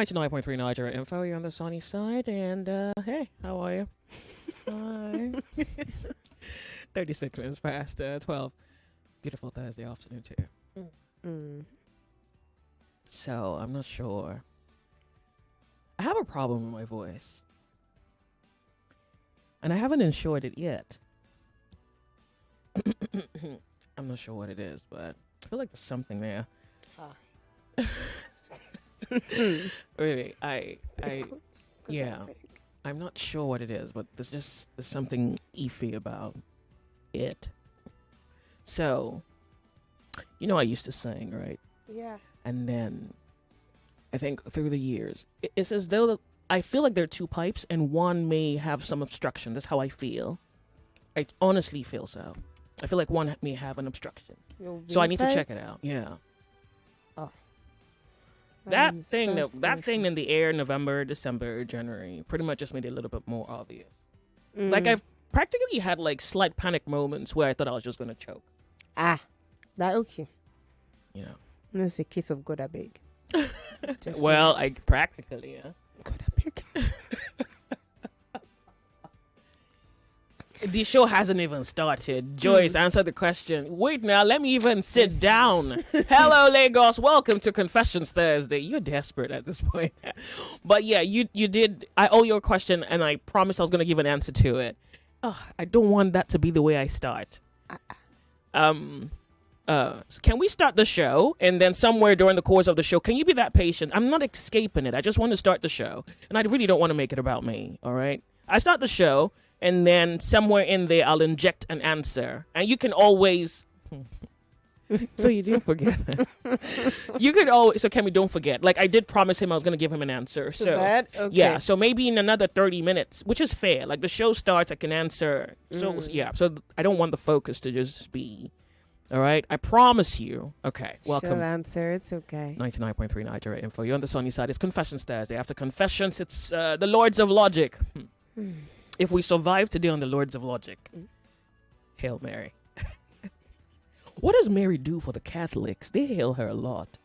99.3 Nigeria Info. You're on the sunny side. And hey, how are you? Hi. 36 minutes past 12. Beautiful Thursday afternoon, too. So, I'm not sure. I have a problem with my voice. And I haven't insured it yet. I'm not sure what it is, but I feel like there's something there. Really, yeah, I'm not sure what it is, but there's something iffy about it. So, I used to sing, right? Yeah. And then I think through the years, it's as though I feel like there are two pipes and one may have some obstruction. That's how I feel. I honestly feel so. I feel like one may have an obstruction. So I need to check it out. Yeah. Oh. That thing in the air, November, December, January, pretty much just made it a little bit more obvious. Like I've practically had like slight panic moments where I thought I was just going to choke. That okay. That's a case of God I beg. Well, I practically, yeah. God I beg. The show hasn't even started. Joyce, answer the question. Wait now, let me even sit down. Hello, Lagos. Welcome to Confessions Thursday. You're desperate at this point. But yeah, you did. I owe you a question, and I promised I was going to give an answer to it. I don't want that to be the way I start. Can we start the show? And then somewhere during the course of the show, can you be that patient? I'm not escaping it. I just want to start the show. And I really don't want to make it about me, all right? I start the show, and then somewhere in there, I'll inject an answer. And you can always... So you do forget. You could always... So Kemi, don't forget. Like, I did promise him I was going to give him an answer. So that? Okay. Yeah, so maybe in another 30 minutes, which is fair. Like, the show starts, I can answer. So, yeah. So I don't want the focus to just be... All right? I promise you. Okay, welcome. She'll answer. It's okay. 99.3 Nigeria Info. You're on the sunny side. It's Confessions Thursday. After Confessions, it's the Lords of Logic. If we survive today on the Lords of Logic, Hail Mary. What does Mary do for the Catholics? They hail her a lot.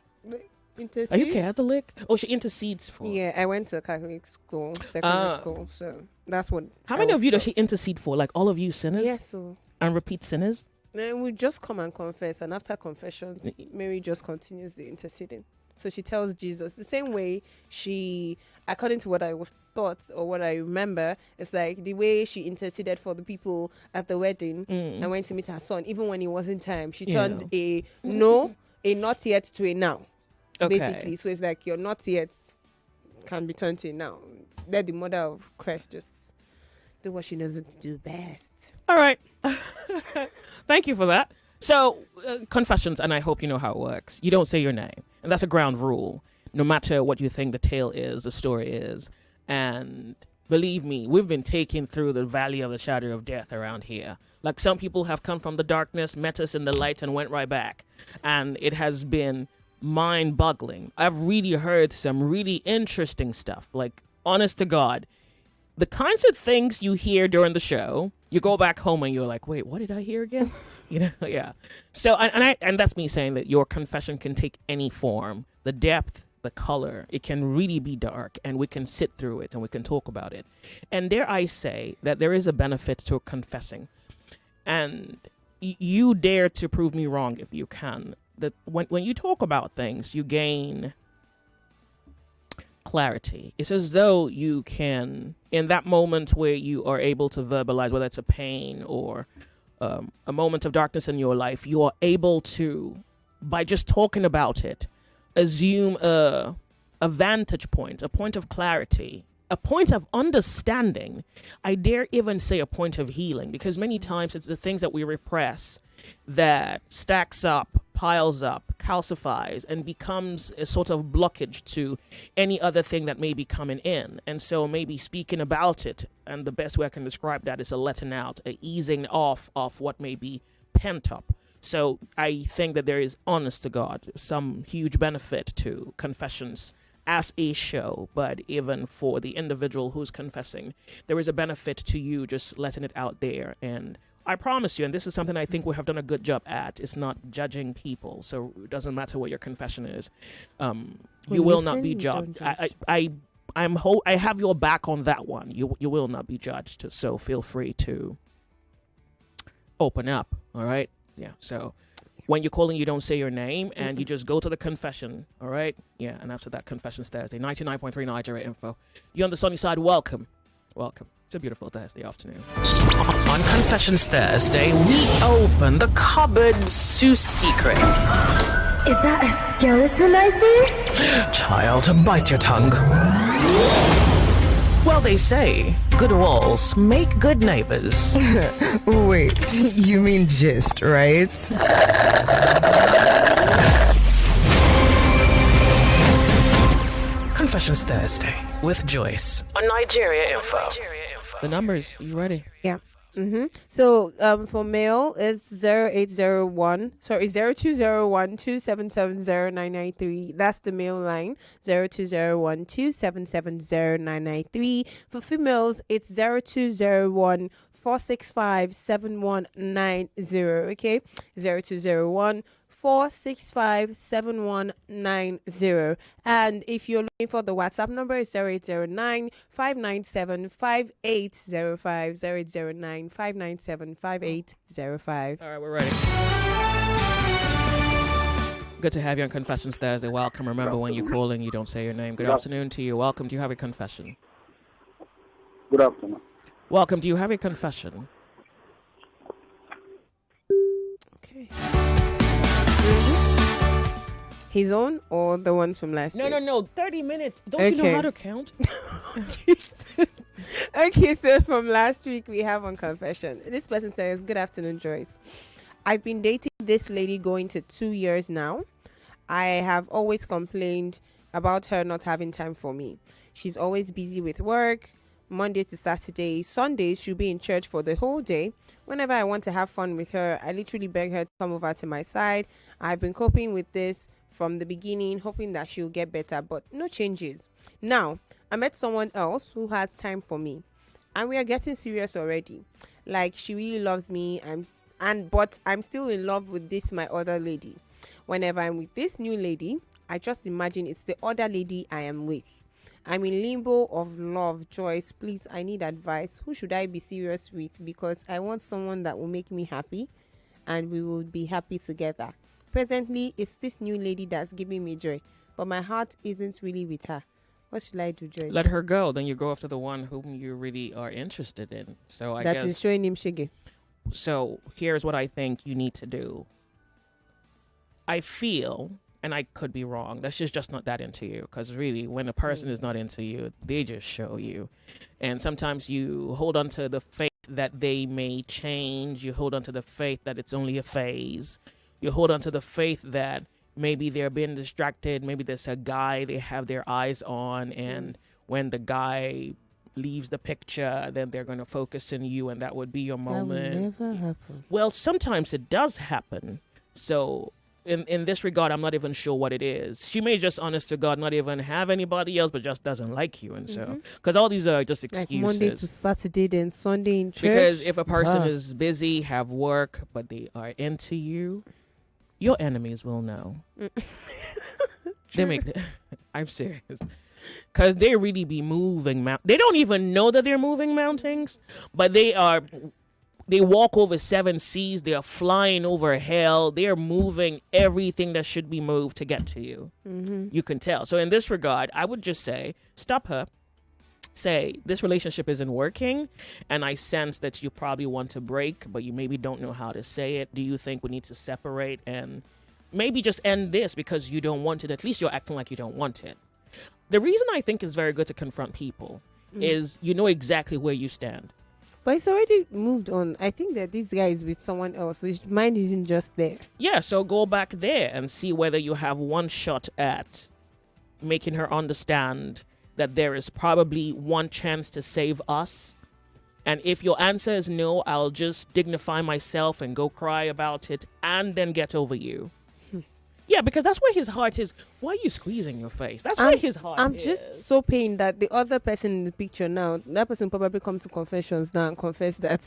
Intercede? Are you Catholic? Oh, she intercedes for. Yeah, I went to a Catholic school, secondary school, so that's what. How many of you does she intercede for? Like all of you sinners? Yes, so. And repeat sinners? Then we just come and confess, and after confession, Mary just continues the interceding. So she tells Jesus the same way she, according to what I was taught or what I remember, it's like the way she interceded for the people at the wedding and went to meet her son, even when it wasn't time. She turned a not yet to a now, basically. So it's like your not yet can be turned to a now. Let the mother of Christ just do what she knows to do best. All right. Thank you for that. So, confessions, and I hope you know how it works. You don't say your name. And that's a ground rule, no matter what you think the tale is, the story is. And believe me, we've been taken through the valley of the shadow of death around here. Like some people have come from the darkness, met us in the light, and went right back. And it has been mind-boggling. I've really heard some really interesting stuff. Like, honest to God, the kinds of things you hear during the show, you go back home and you're like, wait, what did I hear again? Yeah. So, and that's me saying that your confession can take any form. The depth, the color, it can really be dark, and we can sit through it and we can talk about it. And dare I say that there is a benefit to confessing. And you dare to prove me wrong if you can. That when you talk about things, you gain clarity. It's as though you can, in that moment where you are able to verbalize, whether it's a pain or a moment of darkness in your life, you are able to, by just talking about it, assume a vantage point, a point of clarity, a point of understanding. I dare even say a point of healing, because many times it's the things that we repress that stacks up, piles up, calcifies, and becomes a sort of blockage to any other thing that may be coming in. And so maybe speaking about it, and the best way I can describe that is a letting out, a easing off of what may be pent up. So I think that there is, honest to God, some huge benefit to confessions as a show, but even for the individual who's confessing, there is a benefit to you just letting it out there. And I promise you, and this is something I think we have done a good job at, is not judging people. So it doesn't matter what your confession is. You will not be Don't judged. judge. I have your back on that one. You will not be judged. So feel free to open up. All right. Yeah. So when you're calling, you don't say your name, and you just go to the confession. All right. Yeah. And after that, Confessions Thursday, 99.3 Nigeria Info. You're on the sunny side. Welcome. Welcome. It's a beautiful Thursday afternoon. On Confessions Thursday, we open the cupboards to secrets. Is that a skeleton I see? Child, bite your tongue. Well, they say good walls make good neighbors. Wait, you mean gist, right? Confessions Thursday with Joyce on Nigeria Info. The numbers, you ready? Yeah. So for mail, it's 0201-277-0993. That's the mail line, 0201-277-0993. For females, it's 0201-465-7190. Okay, 0201-465-7190. And if you're looking for the WhatsApp number, it's 0809-597-5805. 0809-597-5805. All right, we're ready. Good to have you on Confessions Thursday. Welcome. Remember, when you're calling, you don't say your name. Good afternoon to you. Welcome. Do you have a confession? Good afternoon. Welcome. Do you have a confession? Okay. His own or the ones from last week? No. 30 minutes. Don't you know how to count? Okay, so from last week, we have on confession. This person says, good afternoon, Joyce. I've been dating this lady going to 2 years now. I have always complained about her not having time for me. She's always busy with work, Monday to Saturday. Sundays, she'll be in church for the whole day. Whenever I want to have fun with her, I literally beg her to come over to my side. I've been coping with this from the beginning, hoping that she'll get better, but no changes. Now, I met someone else who has time for me, and we are getting serious already. Like, she really loves me, but I'm still in love with my other lady. Whenever I'm with this new lady, I just imagine it's the other lady I am with. I'm in limbo of love. Joyce, please, I need advice. Who should I be serious with? Because I want someone that will make me happy, and we will be happy together. Presently, it's this new lady that's giving me joy, but my heart isn't really with her. What should I do, Joyce? Let her go. Then you go after the one whom you really are interested in. So I guess that is showing him shiggy. So here's what I think you need to do. I feel, and I could be wrong, that's just not that into you. Because really, when a person is not into you, they just show you. And sometimes you hold on to the faith that they may change. You hold on to the faith that it's only a phase. You hold on to the faith that maybe they're being distracted. Maybe there's a guy they have their eyes on. And when the guy leaves the picture, then they're going to focus on you, and that would be your moment. That will never happen. Well, sometimes it does happen. So in this regard, I'm not even sure what it is. She may just, honest to God, not even have anybody else, but just doesn't like you. And so, because all these are just excuses. Like Monday to Saturday, then Sunday in church. Because if a person is busy, have work, but they are into you, your enemies will know. I'm serious. Because they really be moving. They don't even know that they're moving mountains, but they walk over 7 seas. They are flying over hell. They are moving everything that should be moved to get to you. You can tell. So in this regard, I would just say, stop her. Say, this relationship isn't working, and I sense that you probably want to break, but you maybe don't know how to say it. Do you think we need to separate and maybe just end this because you don't want it? At least you're acting like you don't want it. The reason I think it's very good to confront people is you know exactly where you stand. But it's already moved on. I think that this guy is with someone else, which mine isn't just there. Yeah, so go back there and see whether you have one shot at making her understand that there is probably one chance to save us. And if your answer is no, I'll just dignify myself and go cry about it and then get over you. Yeah, because that's where his heart is. Why are you squeezing your face? That's where his heart is. I'm just so pained that the other person in the picture now, that person probably come to confessions now and confess that.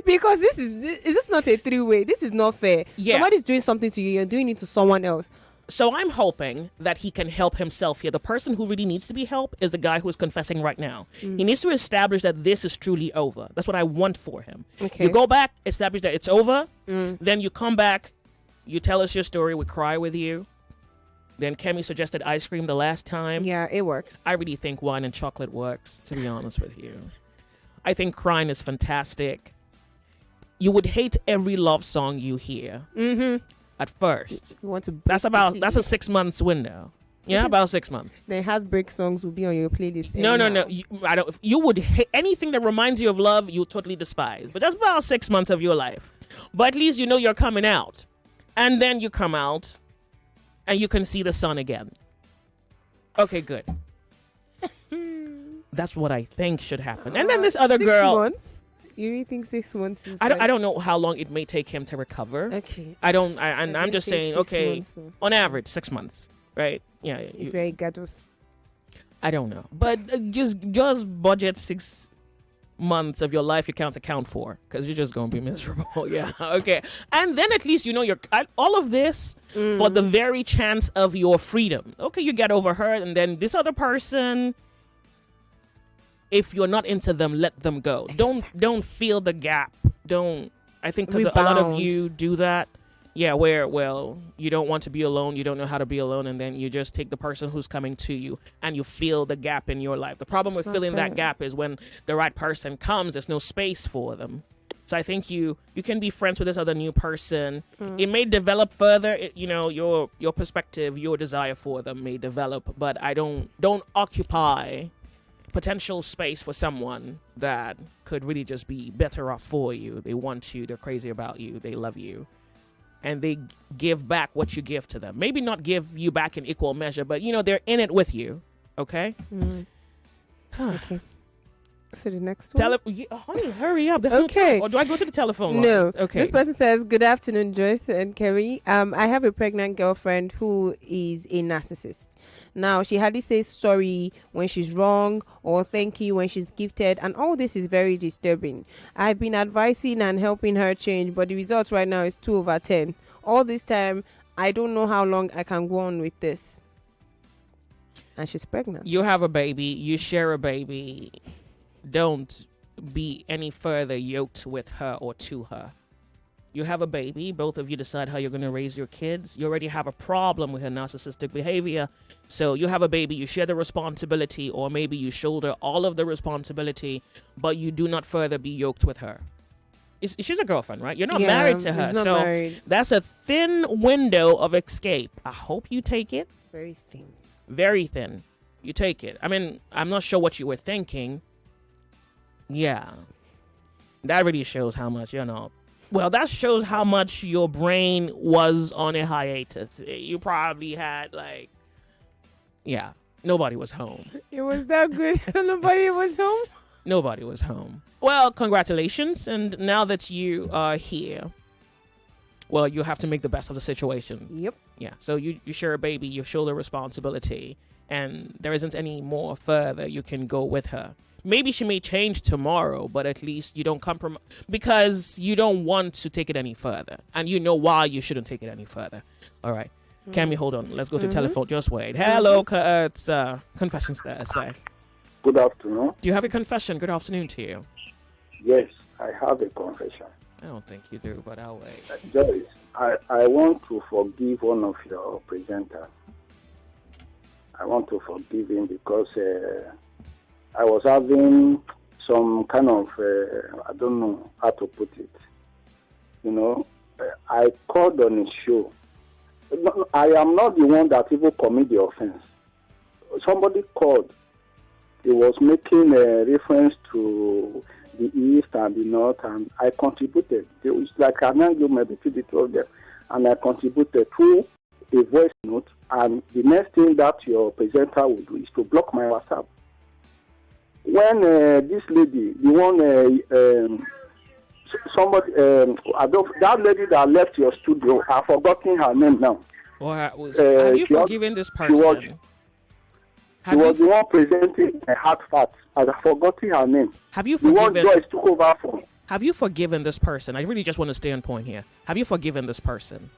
Because is this not a three-way? This is not fair. Yeah. Somebody's doing something to you, you're doing it to someone else. So I'm hoping that he can help himself here. The person who really needs to be helped is the guy who's confessing right now. He needs to establish that this is truly over. That's what I want for him. Okay. You go back, establish that it's over. Then you come back, you tell us your story, we cry with you. Then Kemi suggested ice cream the last time. Yeah, it works. I really think wine and chocolate works, to be honest with you. I think crying is fantastic. You would hate every love song you hear at first. You want to That's a 6 months window. Yeah, about 6 months. The heartbreak songs will be on your playlist. No. You would hate anything that reminds you of love. You totally despise. But that's about 6 months of your life. But at least you know you're coming out, and then you come out, and you can see the sun again. Okay, good. That's what I think should happen. And then this other 6 girl. months? You really think 6 months is I don't know how long it may take him to recover. Okay. I'm just saying, okay, months, so. on average, 6 months, right? Yeah. Very gatos. I don't know. But just budget 6 months of your life you can't account for, because you're just going to be miserable. Yeah, okay. And then at least you know all of this for the very chance of your freedom. Okay, you get over her, and then this other person, if you're not into them, let them go. Exactly. Don't feel the gap. I think because a lot of you do that. Yeah, where, well, you don't want to be alone, you don't know how to be alone, and then you just take the person who's coming to you and you feel the gap in your life. The problem with filling that gap is when the right person comes, there's no space for them. So I think you can be friends with this other new person. It may develop further, your perspective, your desire for them may develop, but don't occupy potential space for someone that could really just be better off for you. They want you, they're crazy about you, they love you. And they give back what you give to them. Maybe not give you back in equal measure, but they're in it with you. Okay? Okay. So the next one. Honey, hurry up. There's Okay. No or do I go to the telephone line? No. Okay. This person says, "Good afternoon, Joyce and Kerry. I have a pregnant girlfriend who is a narcissist. Now, she hardly says sorry when she's wrong or thank you when she's gifted, and all this is very disturbing. I've been advising and helping her change, but the result right now is 2/10. All this time, I don't know how long I can go on with this." And she's pregnant. You have a baby. You share a baby. Don't be any further yoked with her or to her. You have a baby. Both of you decide how you're going to raise your kids. You already have a problem with her narcissistic behavior. So you have a baby. You share the responsibility, or maybe you shoulder all of the responsibility, but you do not further be yoked with her. She's a girlfriend, right? You're not married to her. He's not so married. That's a thin window of escape. I hope you take it. Very thin. Very thin. You take it. I mean, I'm not sure what you were thinking. Yeah. That really shows how much, well, that shows how much your brain was on a hiatus. You probably had nobody was home. It was that good. Nobody was home. Nobody was home. Well, congratulations. And now that you are here, well, you have to make the best of the situation. Yep. Yeah. So you share a baby, you shoulder responsibility, and there isn't any more further you can go with her. Maybe she may change tomorrow, but at least you don't compromise, because you don't want to take it any further. And you know why you shouldn't take it any further. All right. Cammy, hold on. Let's go to telephone. Just wait. Hello, it's Confessions Thursday. Good afternoon. Do you have a confession? Good afternoon to you. Yes, I have a confession. I don't think you do, but I'll wait. Joyce, I want to forgive one of your presenters. I want to forgive him because I was having some kind of, I don't know how to put it. I called on his show. I am not the one that even commit the offense. Somebody called. He was making a reference to the East and the North, and I contributed. It was like an argument between the two of them, and I contributed through a voice note, and the next thing that your presenter will do is to block my WhatsApp. When this lady, the one, somebody, that lady that left your studio, I've forgotten her name now. Have you forgiven this person? She was the one presenting a hard fact. I've forgotten her name. Have you forgiven? The one Joyce took over from. Have you forgiven this person? I really just want to stay on point here. Have you forgiven this person?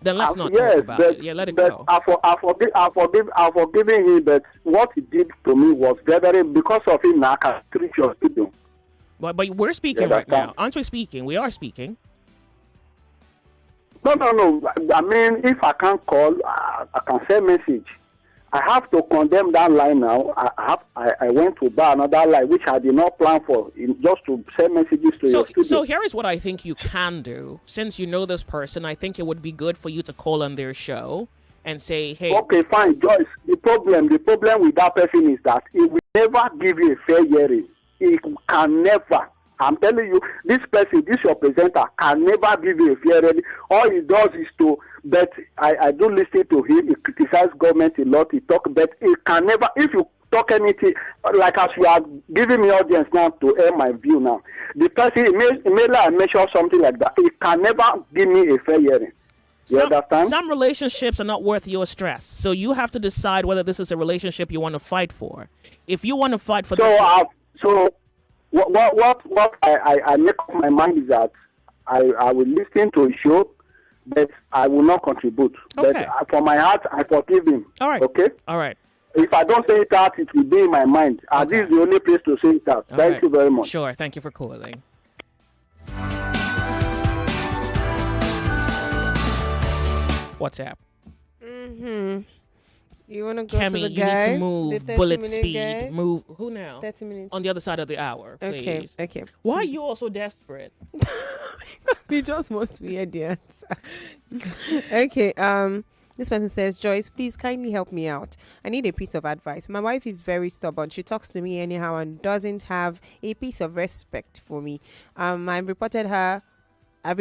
Then let's not talk about it. Yeah, let it go. I forgiving him, but what he did to me was very, because of him, I can treat your people. But we're speaking right now. Aren't we speaking? We are speaking. No. I mean, if I can't call, I can send message. I have to condemn that line now. I went to buy another line, which I did not plan for, just to send messages to your studio. So here is what I think you can do. Since you know this person, I think it would be good for you to call on their show and say, hey. Okay, fine, Joyce. The problem with that person is that he will never give you a fair hearing. He can never. I'm telling you, this person, this your presenter, can never give you a fair hearing. All he does is to, but I do listen to him. He criticizes government a lot. He talk, but he can never, if you talk anything, like as you are giving me audience now to air my view now, the person, he may like measure something like that. He can never give me a fair hearing. You understand? Some relationships are not worth your stress. So you have to decide whether this is a relationship you want to fight for. If you want to fight for What I make up my mind is that I will listen to a show, but I will not contribute. Okay. But for my heart, I forgive him. All right. Okay? All right. If I don't say it out, it will be in my mind. Okay. And this is the only place to say it out. Thank you very much. Sure. Thank you for calling. WhatsApp. You want to go Kemi, to the you guy? need to move bullet speed. Guy? Move. Who now? 30 minutes. On the other side of the hour, please. Okay. Why are you all so desperate? We just want to hear the answer. Okay. This person says, Joyce, please kindly help me out. I need a piece of advice. My wife is very stubborn. She talks to me anyhow and doesn't have a piece of respect for me. I reported her a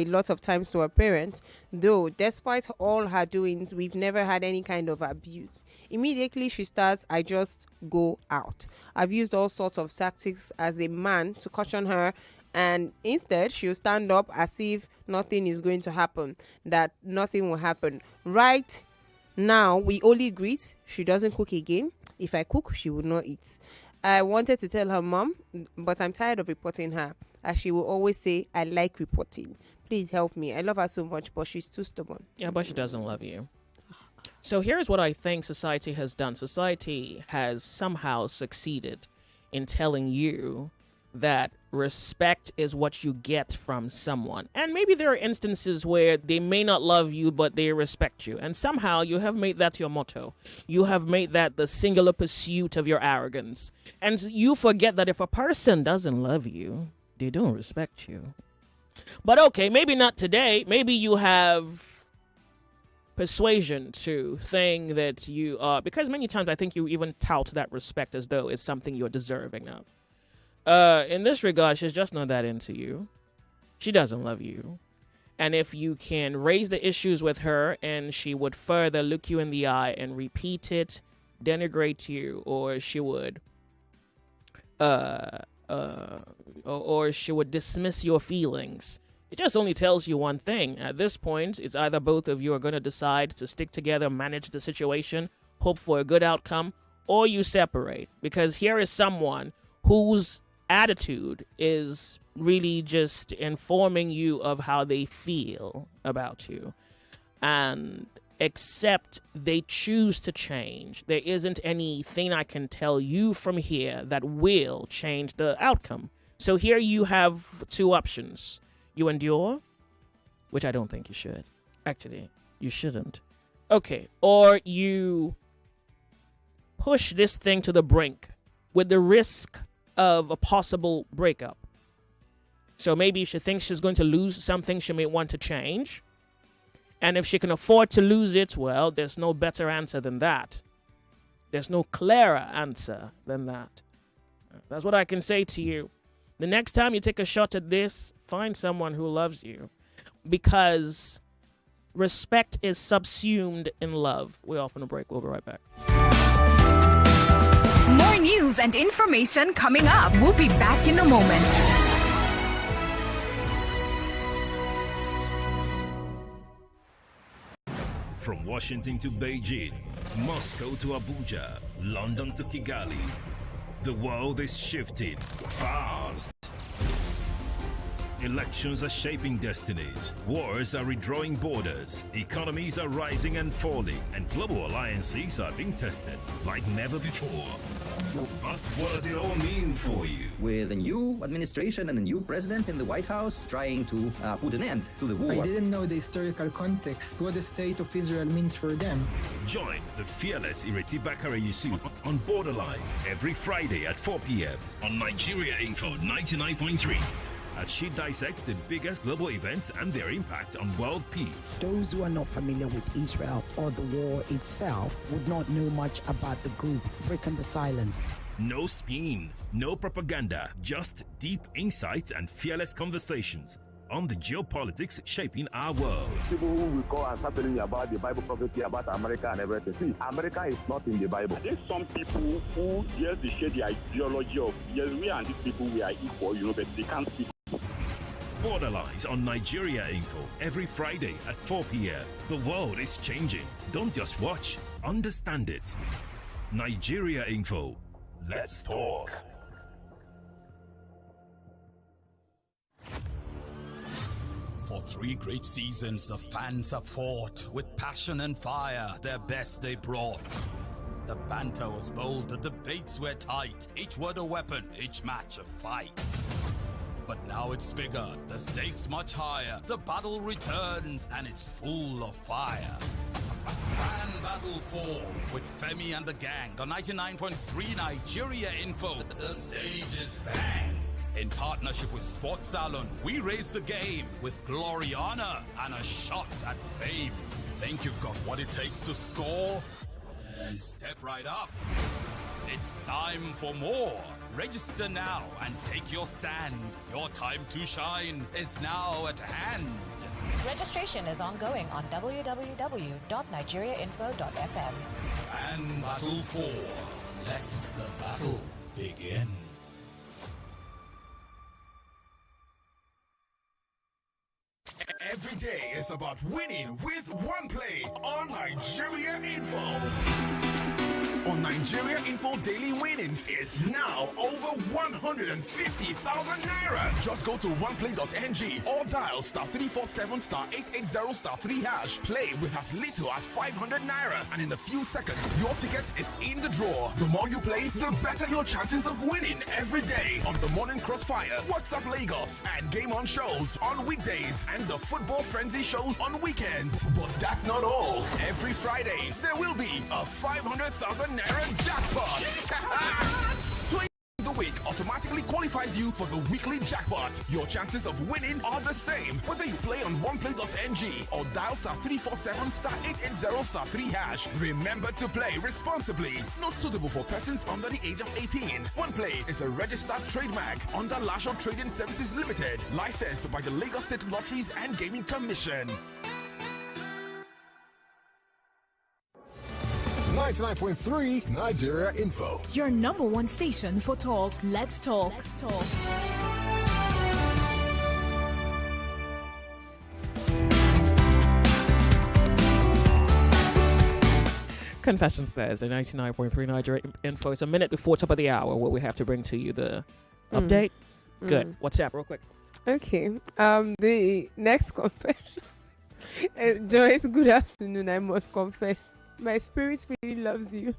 lot of times to her parents, though despite all her doings, we've never had any kind of abuse. Immediately she starts, I just go out. I've used all sorts of tactics as a man to caution her, and instead she'll stand up as if nothing is going to happen, that nothing will happen. Right now, we only greet. She doesn't cook again. If I cook, she would not eat. I wanted to tell her mom, but I'm tired of reporting her, as she will always say, I like reporting. Please help me. I love her so much, but she's too stubborn. Yeah, but she doesn't love you. So here's what I think society has done. Society has somehow succeeded in telling you that respect is what you get from someone. And maybe there are instances where they may not love you, but they respect you. And somehow you have made that your motto. You have made that the singular pursuit of your arrogance. And you forget that if a person doesn't love you, they don't respect you. But okay, maybe not today. Maybe you have persuasion to think that you are, because many times I think you even tout that respect as though it's something you're deserving of. In this regard, she's just not that into you. She doesn't love you. And if you can raise the issues with her and she would further look you in the eye and repeat it, denigrate you, or she would or she would dismiss your feelings, it just only tells you one thing. At this point, it's either both of you are going to decide to stick together, manage the situation, hope for a good outcome, or you separate. Because here is someone whose attitude is really just informing you of how they feel about you. And except they choose to change, there isn't anything I can tell you from here that will change the outcome. So here you have two options. You endure, which I don't think you should. Actually, you shouldn't. Okay, or you push this thing to the brink with the risk of a possible breakup. So maybe she thinks she's going to lose something she may want to change. And if she can afford to lose it, well, there's no better answer than that. There's no clearer answer than that. That's what I can say to you. The next time you take a shot at this, find someone who loves you. Because respect is subsumed in love. We're off on a break. We'll be right back. More news and information coming up. We'll be back in a moment. From Washington to Beijing, Moscow to Abuja, London to Kigali, the world is shifting fast. Elections are shaping destinies. Wars are redrawing borders. Economies are rising and falling. And global alliances are being tested like never before. But what does it all mean for you? With a new administration and a new president in the White House trying to put an end to the war. I didn't know the historical context, what the state of Israel means for them. Join the fearless Ireti Bakare Yusuf on Borderlines every Friday at 4 p.m. on Nigeria Info 99.3. As she dissects the biggest global events and their impact on world peace. Those who are not familiar with Israel or the war itself would not know much about the group. Breaking the silence. No spin, no propaganda, just deep insights and fearless conversations on the geopolitics shaping our world. People who will call and start telling you about the Bible prophecy about America and everything. See, America is not in the Bible. There's some people who, yes, they share the ideology of, yes, we and these people, we are equal, but they can't speak. Borderlines on Nigeria Info every Friday at 4 p.m. The world is changing. Don't just watch, understand it. Nigeria Info. Let's talk. For 3 great seasons, the fans have fought with passion and fire, their best they brought. The banter was bold, the debates were tight, each word a weapon, each match a fight. But now it's bigger, the stakes much higher, the battle returns and it's full of fire. Grand Battle 4 with Femi and the gang, the 99.3 Nigeria Info. The stage is bang. In partnership with Sports Salon, we raise the game with glory, honor, and a shot at fame. Think you've got what it takes to score? Then step right up. It's time for more. Register now and take your stand. Your time to shine is now at hand. Registration is ongoing on www.nigeriainfo.fm. And Battle 4. Let the battle begin. Every day is about winning with one play on Nigeria Info. On Nigeria Info, daily winnings is now over 150,000 naira. Just go to oneplay.ng or dial *347 *880 #3#. Play with as little as 500 naira, and in a few seconds, your ticket is in the draw. The more you play, the better your chances of winning every day on the Morning Crossfire, WhatsApp Lagos, and Game On shows on weekdays, and the Football Frenzy shows on weekends. But that's not all. Every Friday, there will be a 500,000 naira jackpot. Play the week automatically qualifies you for the weekly jackpot. Your chances of winning are the same whether you play on oneplay.ng or dial *347 *880 #3#. Remember to play responsibly. Not suitable for persons under the age of 18. OnePlay is a registered trademark under Lasho Trading Services Limited, licensed by the Lagos State Lotteries and Gaming Commission. 99.3 Nigeria Info. Your number one station for talk. Let's talk. Let's talk. Confessions Thursday, 99.3 Nigeria Info. It's a minute before top of the hour where we have to bring to you the update. Good. What's up, real quick? Okay. The next confession. Joyce, good afternoon. I must confess. My spirit really loves you.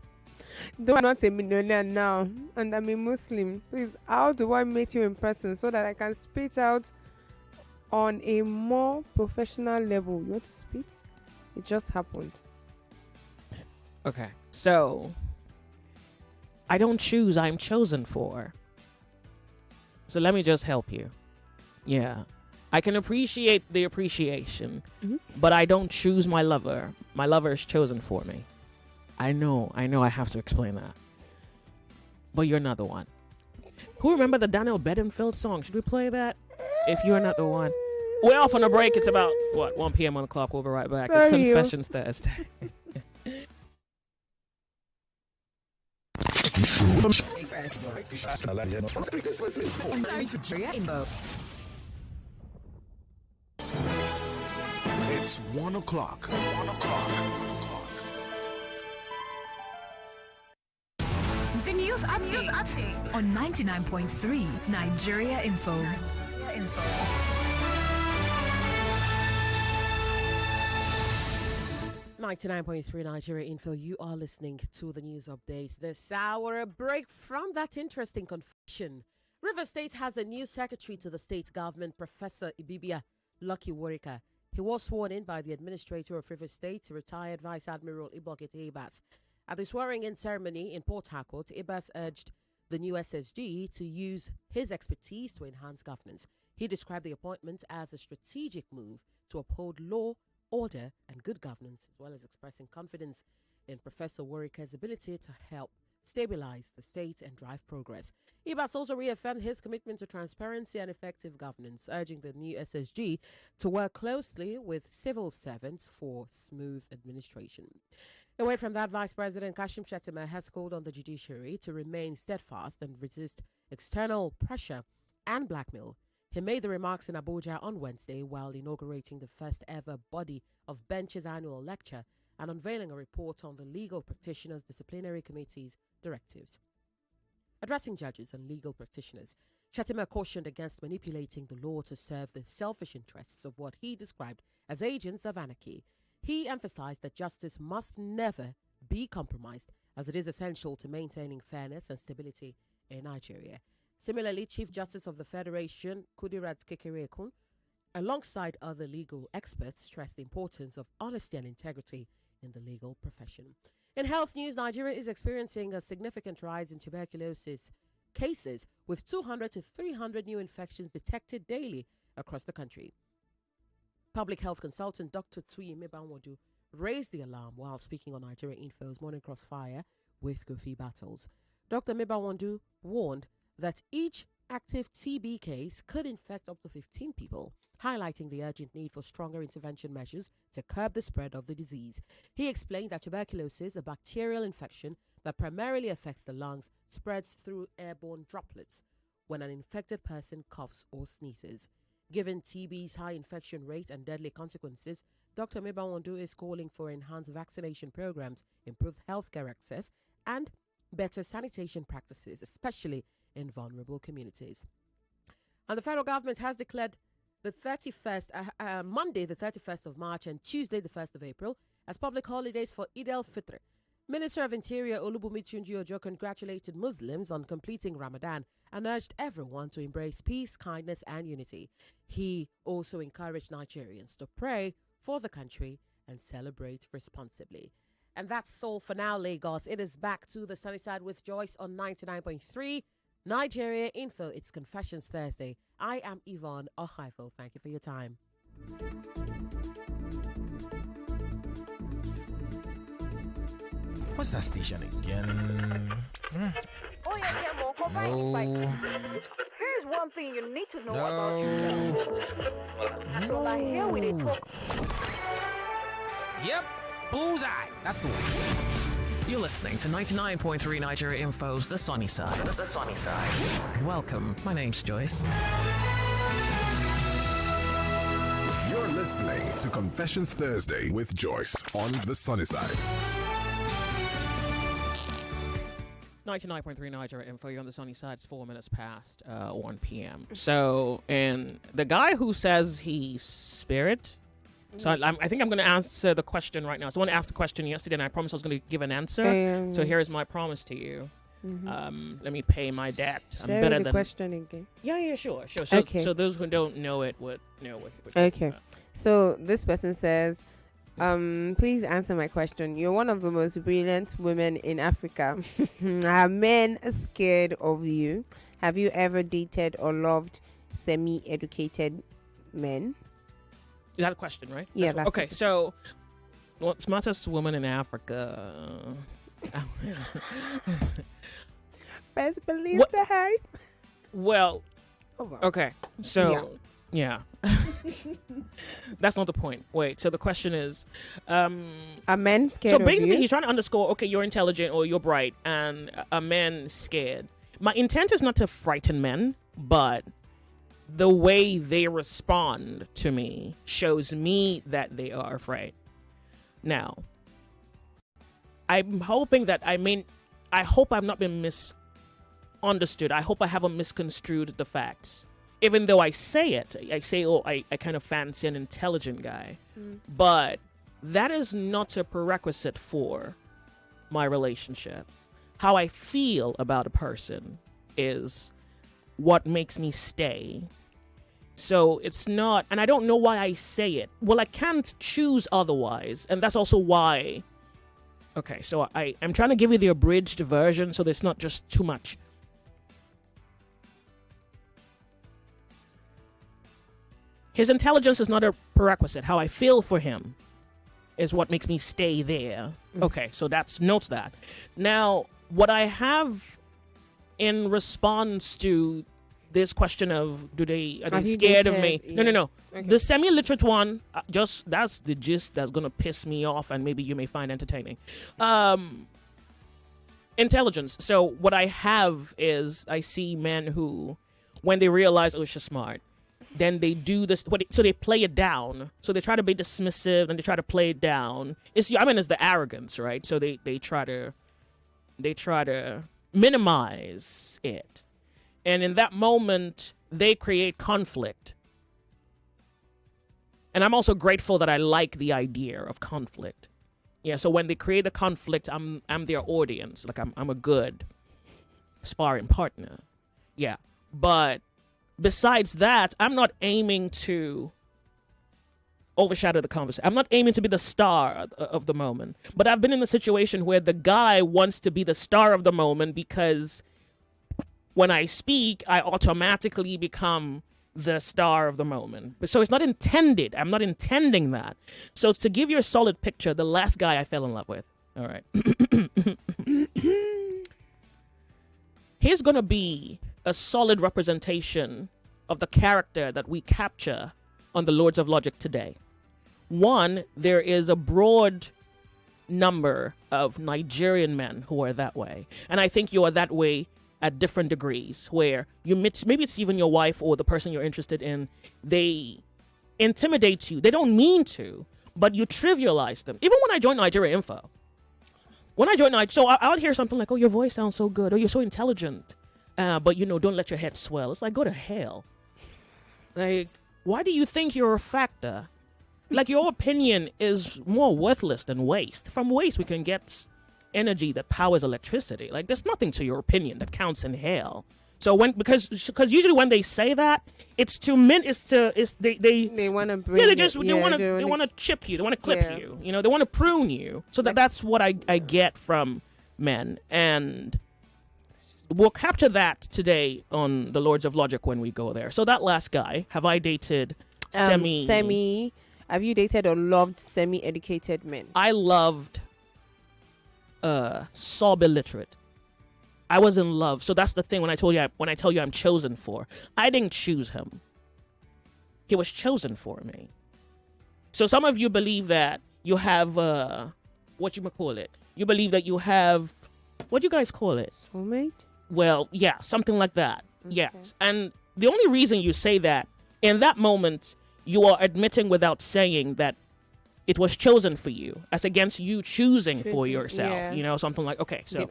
Though I'm not a millionaire now and I'm a Muslim, please, how do I meet you in person so that I can spit out on a more professional level? You want to spit? It just happened. Okay. So, I don't choose, I'm chosen for. So let me just help you. Yeah. I can appreciate the appreciation, but I don't choose my lover. My lover is chosen for me. I know I have to explain that. But you're not the one. Who remember the Daniel Bedingfield song? Should we play that? If you're not the one. We're off on a break. It's about, 1 p.m. on the clock. We'll be right back. It's Confessions Thursday. It's 1 o'clock. 1 o'clock. The news update on 99.3 Nigeria Info. 99.3 Nigeria Info. You are listening to the news updates this hour. A break from that interesting confession. River State has a new secretary to the state government, Professor Ibibia Lucky Warika. He was sworn in by the administrator of River State, retired Vice Admiral Ibokete Ibas. At the swearing-in ceremony in Port Harcourt, Ibas urged the new SSG to use his expertise to enhance governance. He described the appointment as a strategic move to uphold law, order, and good governance, as well as expressing confidence in Professor Warika's ability to help stabilize the state and drive progress. Ibas also reaffirmed his commitment to transparency and effective governance, urging the new SSG to work closely with civil servants for smooth administration. Away from that, Vice President Kashim Shettima has called on the judiciary to remain steadfast and resist external pressure and blackmail. He made the remarks in Abuja on Wednesday while inaugurating the first ever Body of Benches annual lecture and unveiling a report on the Legal Practitioners Disciplinary Committee's directives. Addressing judges and legal practitioners, Shettima cautioned against manipulating the law to serve the selfish interests of what he described as agents of anarchy. He emphasized that justice must never be compromised, as it is essential to maintaining fairness and stability in Nigeria. Similarly, Chief Justice of the Federation, Kudirat Kekerekun, alongside other legal experts, stressed the importance of honesty and integrity in the legal profession. In health news, Nigeria is experiencing a significant rise in tuberculosis cases, with 200 to 300 new infections detected daily across the country. Public health consultant Dr. Tuyime Banwodu raised the alarm while speaking on Nigeria Info's Morning Crossfire with Kofi Battles. Dr. Mibanwandu warned that each active TB case could infect up to 15 people, highlighting the urgent need for stronger intervention measures to curb the spread of the disease. He explained that tuberculosis, a bacterial infection that primarily affects the lungs, spreads through airborne droplets when an infected person coughs or sneezes. Given TB's high infection rate and deadly consequences, Dr. Mibanwandu is calling for enhanced vaccination programs, improved healthcare access, and better sanitation practices, especially in vulnerable communities. And the federal government has declared the 31st, Monday, the 31st of March and Tuesday, the 1st of April, as public holidays for Eid al-Fitr. Minister of Interior Olubunmi Tunji-Ojo congratulated Muslims on completing Ramadan and urged everyone to embrace peace, kindness, and unity. He also encouraged Nigerians to pray for the country and celebrate responsibly. And that's all for now, Lagos. It is back to the sunny side with Joyce on 99.3 Nigeria Info. It's Confessions Thursday. I am Yvonne Ohaifo. Thank you for your time. What's that station again? Oh yeah, Kemo, No. Here's one thing you need to know about yourself. So like here we dey talk. Yep, bullseye. That's the one. You're listening to 99.3 Nigeria Info's The Sunny Side. The Sunny Side. Welcome. My name's Joyce. You're listening to Confessions Thursday with Joyce on The Sunny Side. 99.3 Nigeria Info. You're on the sunny side. It's 4 minutes past 1 p.m. So, and the guy who says he's spirit. So I think I'm going to answer the question right now. Someone asked the question yesterday, and I promised I was going to give an answer. So here is my promise to you. Let me pay my debt. I'm better than question again. Yeah, sure. So, okay. So those who don't know it would know what. Okay. So this person says, please answer my question. You're one of the most brilliant women in Africa. Are men scared of you? Have you ever dated or loved semi-educated men? Is that a question, right? Yeah. That's okay. So, smartest woman in Africa. Best believe the hype. Well, okay. So, yeah. That's not the point. Wait. So the question is, are men scared? So basically, of you? he's trying to underscore. Okay, you're intelligent or you're bright, and a man scared. My intent is not to frighten men, but the way they respond to me shows me that they are afraid. Now, I'm hoping that I hope I've not been misunderstood. I hope I haven't misconstrued the facts. Even though I say it, I say, oh, I kind of fancy an intelligent guy. But that is not a prerequisite for my relationship. How I feel about a person is what makes me stay. So it's not, and I don't know why I say it. Well, I can't choose otherwise, and that's also why. Okay, so I'm trying to give you the abridged version so there's not just too much. His intelligence is not a prerequisite. How I feel for him is what makes me stay there. Okay, so notes that. Now, what I have in response to this question of are they scared of me? Yeah. No. Okay. The semi-literate one, that's the gist that's gonna piss me off, and maybe you may find entertaining. Intelligence. So what I have is I see men who, when they realize, oh, she's smart, then they do this. So they play it down. So they try to be dismissive and they try to play it down. It's the arrogance, right? So they try to minimize it. And in that moment, they create conflict. And I'm also grateful that I like the idea of conflict. Yeah, so when they create a conflict, I'm their audience. Like I'm a good sparring partner. Yeah. But besides that, I'm not aiming to overshadow the conversation. I'm not aiming to be the star of the moment. But I've been in a situation where the guy wants to be the star of the moment because when I speak, I automatically become the star of the moment. So it's not intended. I'm not intending that. So to give you a solid picture, the last guy I fell in love with. All right. He's going to be a solid representation of the character that we capture on the Lords of Logic today. One, there is a broad number of Nigerian men who are that way. And I think you are that way at different degrees, where you maybe it's even your wife or the person you're interested in, they intimidate you. They don't mean to, but you trivialize them. Even when I joined Nigeria Info, so I'll hear something like, oh, your voice sounds so good, or you're so intelligent, but don't let your head swell. It's like, go to hell. Like, why do you think you're a factor? Like, your opinion is more worthless than waste. From waste, we can get energy that powers electricity. Like, there's nothing to your opinion that counts in hell. So because usually when they say that, they want to bring they want to chip you, they want to clip you, they want to prune you. So that's what I get from men, and we'll capture that today on the Lords of Logic when we go there. So that last guy, have I dated have you dated or loved semi-educated men? I loved sub-illiterate. I was in love. So that's the thing when I tell you I'm chosen for. I didn't choose him. He was chosen for me. So some of you believe that you have what you call it. You believe that you have, what do you guys call it? Soulmate? Well, yeah, something like that. Okay. Yes. And the only reason you say that, in that moment, you are admitting without saying that it was chosen for you, as against you choosing for yourself. Yeah. Something like, okay, so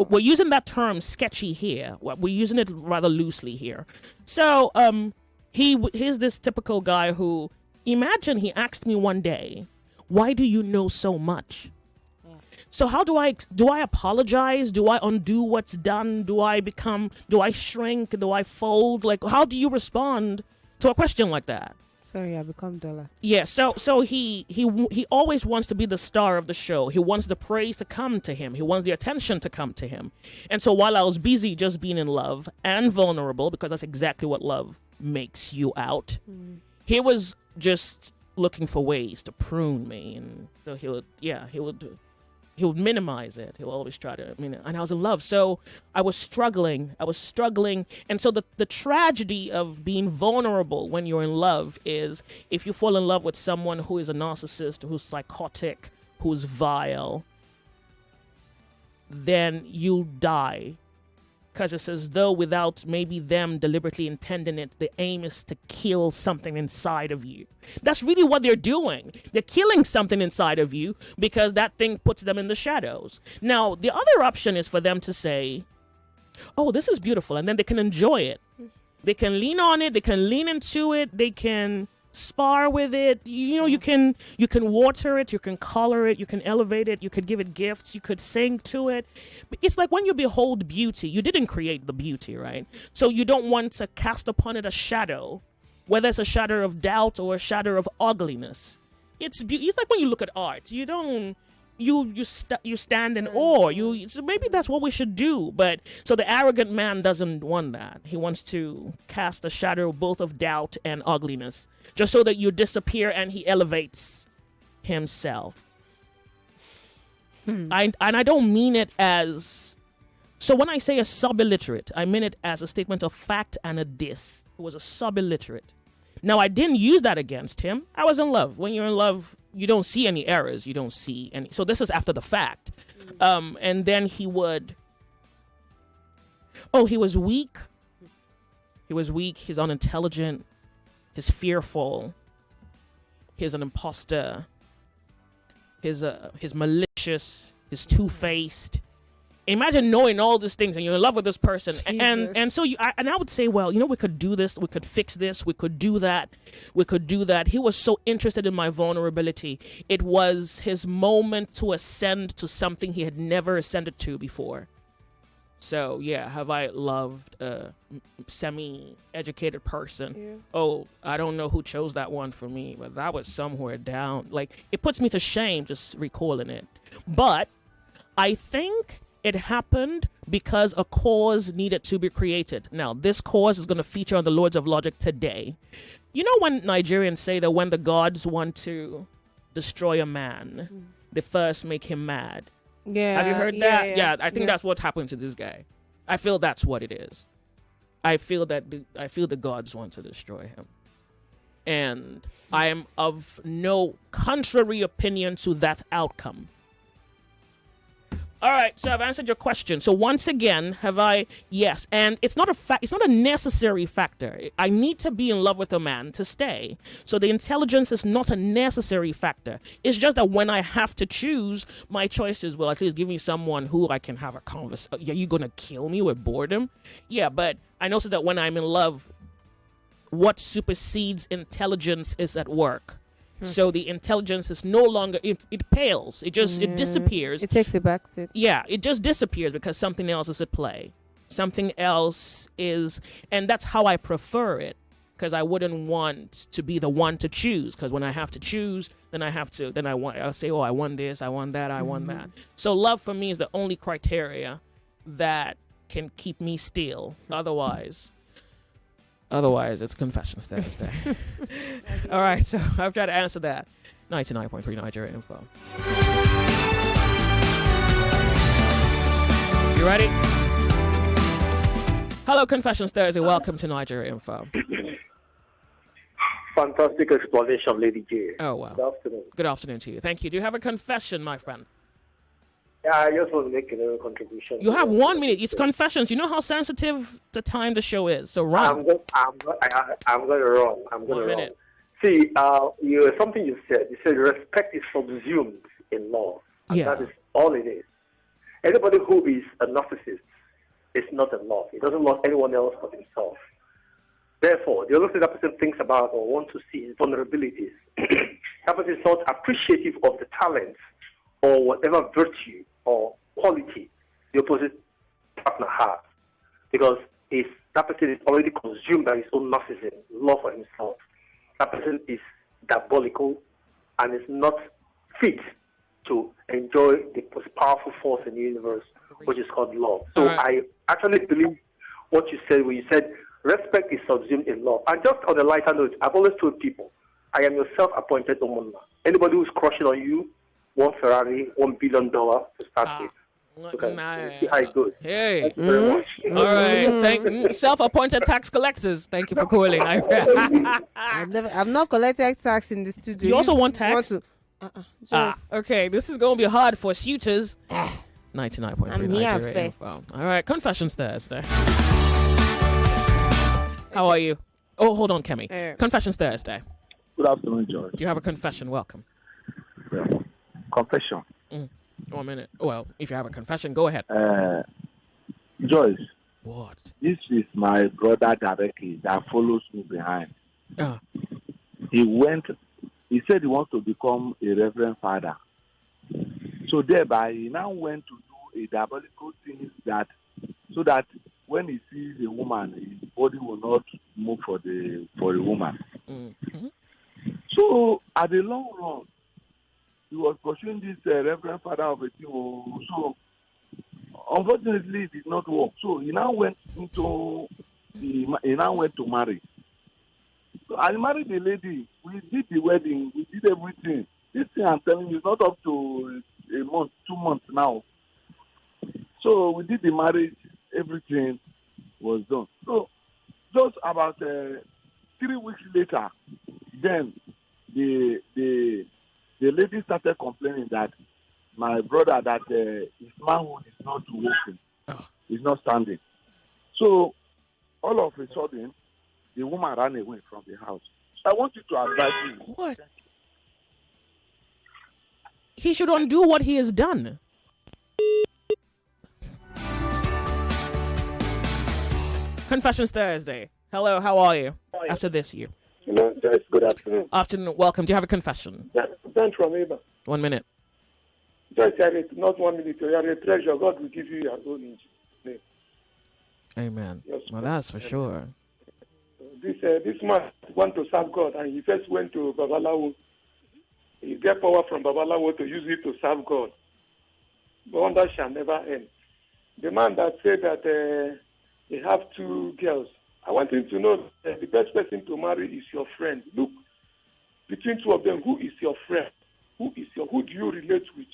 we're using that term sketchy here. We're using it rather loosely here. So he's this typical guy who, imagine he asked me one day, why do you know so much? Yeah. So how do I apologize? Do I undo what's done? Do I shrink? Do I fold? Like, how do you respond to a question like that? Sorry, I become duller. Yeah, so he always wants to be the star of the show. He wants the praise to come to him. He wants the attention to come to him. And so while I was busy just being in love and vulnerable, because that's exactly what love makes you out, he was just looking for ways to prune me. And so he would minimize it. He'll always try to, and I was in love. So I was struggling. And so the tragedy of being vulnerable when you're in love is if you fall in love with someone who is a narcissist, who's psychotic, who's vile, then you'll die. Because it's as though without maybe them deliberately intending it, the aim is to kill something inside of you. That's really what they're doing. They're killing something inside of you because that thing puts them in the shadows. Now, the other option is for them to say, oh, this is beautiful, and then they can enjoy it. They can lean on it. They can lean into it. They can spar with it. You can water it, you can color it, you can elevate it, you could give it gifts, you could sing to it. But it's like when you behold beauty, you didn't create the beauty, right? So you don't want to cast upon it a shadow, whether it's a shadow of doubt or a shadow of ugliness. It's like when you look at art, you don't. You stand in awe. So maybe that's what we should do. But so the arrogant man doesn't want that. He wants to cast a shadow both of doubt and ugliness, just so that you disappear and he elevates himself. I don't mean it as. So when I say a sub-illiterate, I mean it as a statement of fact and a diss. It was a sub-illiterate. Now, I didn't use that against him. I was in love. When you're in love, you don't see any errors. You don't see any. So this is after the fact. And then he would. Oh, he was weak. He was weak. He's unintelligent. He's fearful. He's an imposter. He's malicious. He's two-faced. Imagine knowing all these things and you're in love with this person. And so I would say, well, we could do this. We could fix this. We could do that. We could do that. He was so interested in my vulnerability. It was his moment to ascend to something he had never ascended to before. So, yeah, have I loved a semi-educated person? Yeah. Oh, I don't know who chose that one for me, but that was somewhere down. Like, it puts me to shame just recalling it. But I think it happened because a cause needed to be created. Now, this cause is going to feature on the Lords of Logic today. You know when Nigerians say that when the gods want to destroy a man, they first make him mad? Yeah. Have you heard that? Yeah, I think that's what happened to this guy. I feel that's what it is. I feel the gods want to destroy him. And I am of no contrary opinion to that outcome. All right, so I've answered your question. So once again, yes, and it's not a necessary factor. I need to be in love with a man to stay. So the intelligence is not a necessary factor. It's just that when I have to choose, my choices will at least give me someone who I can have a conversation. Are you going to kill me with boredom? Yeah, but I notice that when I'm in love, what supersedes intelligence is at work. So the intelligence is no longer, it pales. It disappears. It takes a back seat. Yeah, it just disappears because something else is at play. Something else is, and that's how I prefer it. Because I wouldn't want to be the one to choose. Because when I have to choose, I'll say, oh, I want this, I want that, I want that. So love for me is the only criteria that can keep me still. Otherwise, it's Confessions Thursday. All right, so I've tried to answer that. 99.3 Nigeria Info. You ready? Hello, Confessions Thursday. Welcome to Nigeria Info. Fantastic explanation, Lady J. Oh, wow. Good afternoon. Good afternoon to you. Thank you. Do you have a confession, my friend? Yeah, I just want to make a little contribution. You have 1 minute. It's confessions. You know how sensitive the time the show is. So run. I'm going to run. I'm going to run. See, something you said. You said respect is subsumed in love. And that is all it is. Anybody who is a narcissist is not in love. He doesn't love anyone else but himself. Therefore, the only thing that person thinks about or wants to see is vulnerabilities. That person is not appreciative of the talents or whatever virtue or quality the opposite partner has, because that person is already consumed by his own narcissism, love for himself. That person is diabolical and is not fit to enjoy the most powerful force in the universe, which is called love. So I actually believe what you said when you said respect is subsumed in love. And just on a lighter note, I've always told people, I am your self-appointed woman. Anybody who's crushing on you, one Ferrari, $1 billion to start with. See how it goes. Hey. Thank you very much. All right. Self-appointed tax collectors. Thank you for calling. I've not collected tax in the studio. You also want tax? Okay. This is going to be hard for suitors. 99.3 Nigeria Info. All right. Confessions Thursday. How are you? Oh, hold on, Kemi. Confessions Thursday. Good afternoon, George. Do you have a confession? Welcome. Yeah. Confession. 1 minute. Well, if you have a confession, go ahead. Joyce. What? This is my brother directly that follows me behind. he said he wants to become a reverend father. So thereby, he now went to do a diabolical thing so that when he sees a woman, his body will not move for a woman. Mm-hmm. So at the long run, he was pursuing this reverend father of a thing. So unfortunately, it did not work. So he now went to marry. So I married the lady. We did the wedding. We did everything. This thing I'm telling you is not up to a month, 2 months now. So we did the marriage. Everything was done. So just about 3 weeks later, then the lady started complaining that my brother, that his manhood is not working, is not standing. So all of a sudden, the woman ran away from the house. So I want you to advise me. What? He should undo what he has done. Confessions Thursday. Hello, how are you? After this year. Hello, Joyce. Good afternoon. Afternoon. Welcome. Do you have a confession? Ben from Eva. 1 minute. Joyce, not 1 minute. You are a treasure. God will give you your own in Jesus' name. Amen. Well, that's for sure. This man want to serve God, and he first went to Babalawo. He get power from Babalawo to use it to serve God. But wonder shall never end. The man that said that he have 2 girls, I want him to know that the best person to marry is your friend. Look, between 2 of them, who is your friend? Who do you relate with?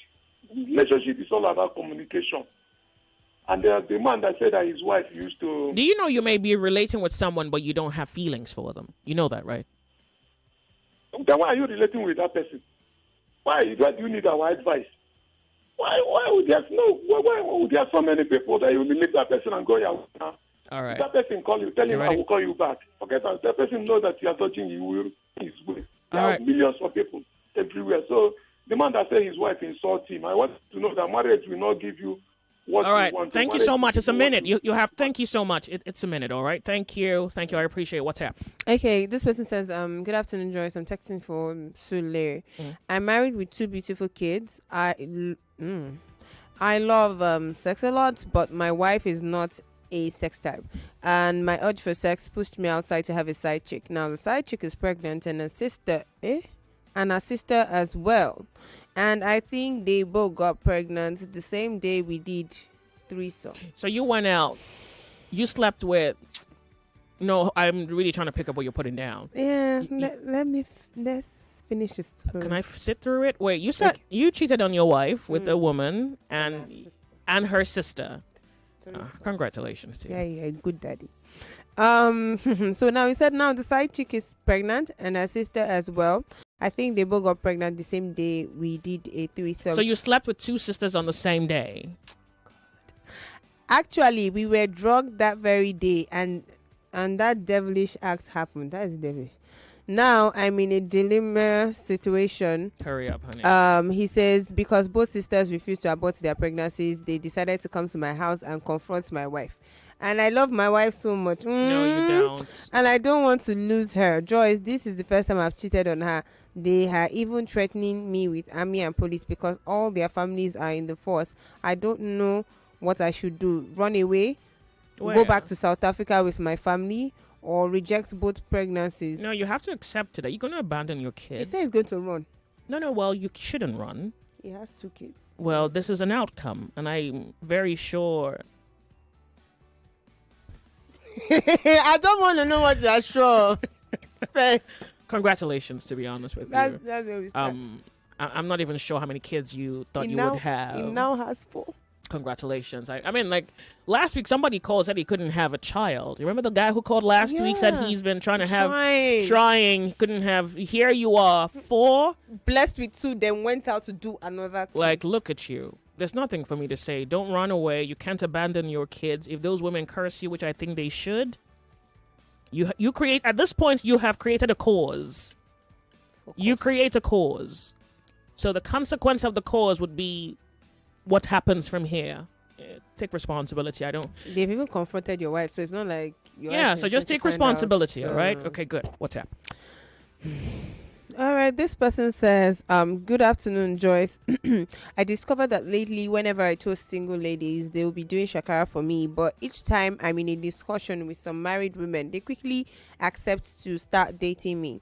Relationship is all about communication. And the man that said that his wife used to... Do you know you may be relating with someone, but you don't have feelings for them? You know that, right? Then why are you relating with that person? Why do you need our advice? Why would there so many people that you leave that person and go your way now? All right. If that person call you, tell him I will call you back. Forget that. That person know that you are touching his way. There are millions of people everywhere. So the man that said his wife insult him, I want to know that marriage will not give you what all right. you want. Thank you so much. It's a minute. You have. Thank you so much. It's a minute. All right. Thank you. I appreciate it. What's up? Okay. This person says, good afternoon, Joyce. I'm texting for Sule. I'm married with 2 beautiful kids. I love sex a lot, but my wife is not a sex type, and my urge for sex pushed me outside to have a side chick. Now the side chick is pregnant and a sister as well, and I think they both got pregnant the same day we did threesome. So you went out, you slept with... No, I'm really trying to pick up what you're putting down. Yeah, let's finish this story. Can I sit through it? Wait, you said you cheated on your wife with a woman and her sister. Congratulations to you. Yeah, good daddy. So now he said now the side chick is pregnant and her sister as well. I think they both got pregnant the same day we did a threesome. So you slept with 2 sisters on the same day? Actually, we were drunk that very day, and that devilish act happened. That is devilish. Now I'm in a dilemma situation. Hurry up, honey. He says because both sisters refused to abort their pregnancies, they decided to come to my house and confront my wife. And I love my wife so much. No, you don't. And I don't want to lose her. Joyce, this is the first time I've cheated on her. They are even threatening me with army and police because all their families are in the force. I don't know what I should do. Run away, go back to South Africa with my family, or reject both pregnancies. No, you have to accept it. Are you going to abandon your kids? He said he's going to run. No, well, you shouldn't run. He has 2 kids. Well, this is an outcome, and I'm very sure... I don't want to know what you're sure first. Congratulations, to be honest with you. That's where we start. I'm not even sure how many kids you thought you would have. He now has 4. Congratulations. I mean, like, last week somebody called, said he couldn't have a child. You remember the guy who called last week, said he's been trying, couldn't have. Here you are, 4. Blessed with 2, then went out to do another 2. Like, look at you. There's nothing for me to say. Don't run away. You can't abandon your kids. If those women curse you, which I think they should, you create, at this point, you have created a cause. You create a cause. So the consequence of the cause would be what happens from here. Take responsibility. They've even confronted your wife, so it's not like so just take responsibility, all right? Okay, good. What's up? All right, this person says, good afternoon, Joyce. I discovered that lately, whenever I toast single ladies, they will be doing shakara for me. But each time I'm in a discussion with some married women, they quickly accept to start dating me.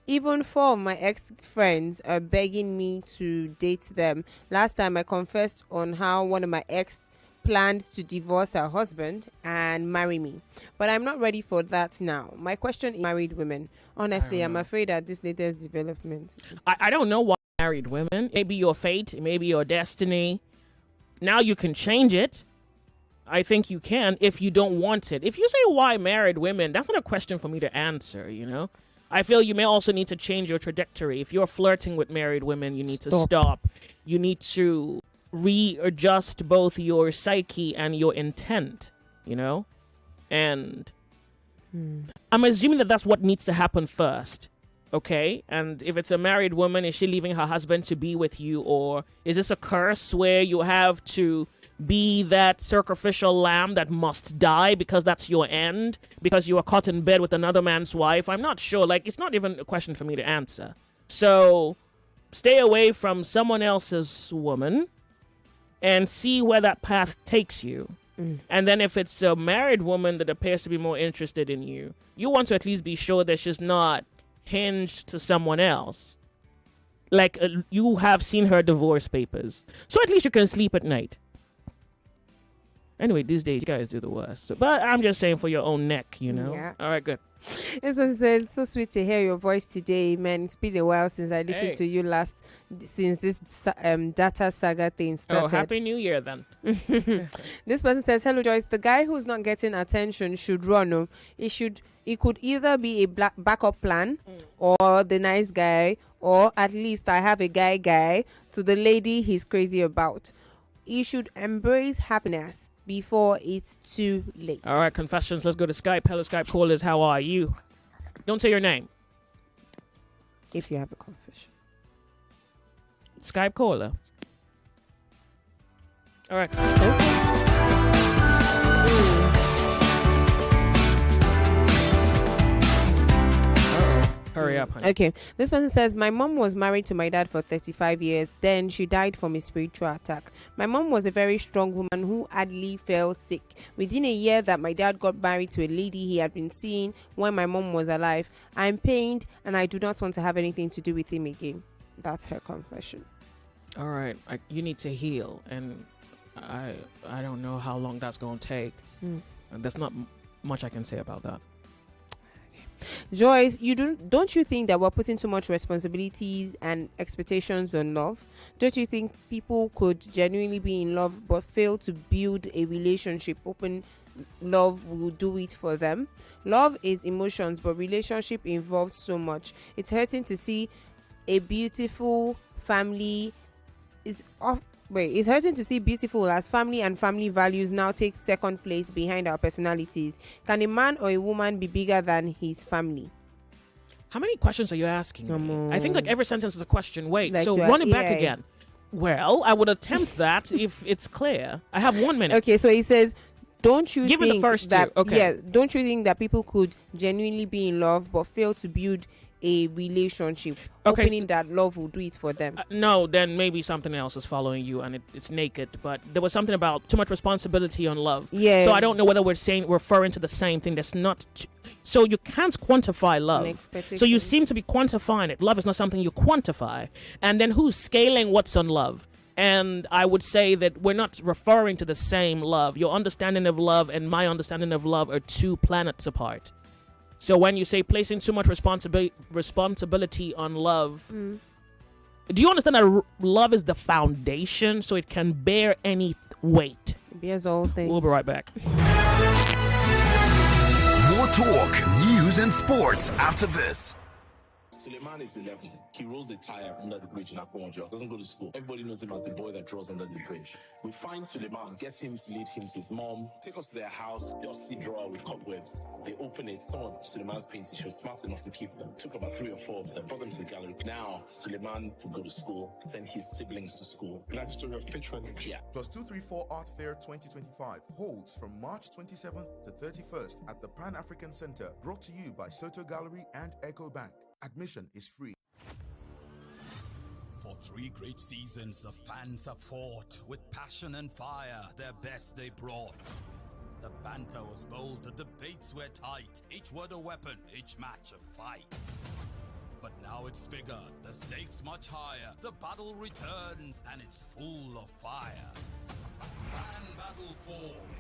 Even 4 of my ex-friends are begging me to date them. Last time I confessed on how one of my ex planned to divorce her husband and marry me. But I'm not ready for that now. My question is married women. Honestly, I'm afraid at this latest development. I don't know why married women. Maybe your fate, maybe your destiny. Now you can change it. I think you can if you don't want it. If you say why married women, that's not a question for me to answer, you know? I feel you may also need to change your trajectory. If you're flirting with married women, you need to stop. You need to readjust both your psyche and your intent, you know? And I'm assuming that that's what needs to happen first, okay? And if it's a married woman, is she leaving her husband to be with you? Or is this a curse where you have to be that sacrificial lamb that must die because that's your end, because you are caught in bed with another man's wife? I'm not sure. Like, it's not even a question for me to answer. So stay away from someone else's woman and see where that path takes you. And then if it's a married woman that appears to be more interested in you, you want to at least be sure that she's not hinged to someone else. Like, you have seen her divorce papers. So at least you can sleep at night. Anyway, these days, you guys do the worst. So, but I'm just saying for your own neck, you know? Yeah. All right, good. It says, so sweet to hear your voice today, man. It's been a while since I listened to you last, since this data saga thing started. Oh, Happy New Year, then. This person says, hello, Joyce. The guy who's not getting attention should run. No? It could either be a backup plan or the nice guy, or at least I have a guy to the lady he's crazy about. He should embrace happiness before it's too late. All right, confessions. Let's go to Skype. Hello, Skype callers. How are you? Don't say your name. If you have a confession. Skype caller. All right. Hurry up, honey. Okay. This person says, my mom was married to my dad for 35 years. Then she died from a spiritual attack. My mom was a very strong woman who hardly fell sick. Within a year that my dad got married to a lady he had been seeing when my mom was alive, I'm pained and I do not want to have anything to do with him again. That's her confession. All right. You need to heal. And I don't know how long that's going to take. And there's not much I can say about that. Joyce, don't you think that we're putting too much responsibilities and expectations on love? Don't you think people could genuinely be in love but fail to build a relationship? Open love will do it for them. Love is emotions, but relationship involves so much. It's hurting to see a beautiful family it's hurting to see beautiful as family and family values now take second place behind our personalities. Can a man or a woman be bigger than his family? How many questions are you asking me? I think like every sentence is a question. Wait, Like so run it back again. Well, I would attempt that if it's clear. I have 1 minute. Okay, so he says, don't you Give think me the first that two. Okay. don't you think that people could genuinely be in love but fail to build a relationship, hoping that love will do it for them? No, then maybe something else is following you and it's naked. But there was something about too much responsibility on love. Yeah. So I don't know whether we're referring to the same thing. That's not. So you can't quantify love. So you seem to be quantifying it. Love is not something you quantify. And then who's scaling what's on love? And I would say that we're not referring to the same love. Your understanding of love and my understanding of love are 2 planets apart. So when you say placing too much responsibility on love, do you understand that love is the foundation so it can bear any weight? It bears all things. We'll be right back. More talk, news, and sports after this. Suleiman is 11. He rolls a tire under the bridge in Akponjo. Doesn't go to school. Everybody knows him as the boy that draws under the bridge. We find Suleiman, get him to lead him to his mom, take us to their house, dusty drawer with cobwebs. They open it. Some of Suleiman's paintings, she was smart enough to keep them. Took about 3 or 4 of them, brought them to the gallery. Now, Suleiman will go to school, send his siblings to school. Like story of patronage. Yeah. Plus 234 Art Fair 2025 holds from March 27th to 31st at the Pan-African Center, brought to you by Soto Gallery and Echo Bank. Admission is free. For 3 great seasons, the fans have fought with passion and fire. Their best they brought. The banter was bold, the debates were tight. Each word a weapon, each match a fight. But now it's bigger, the stakes much higher. The battle returns and it's full of fire. Fan Battle 4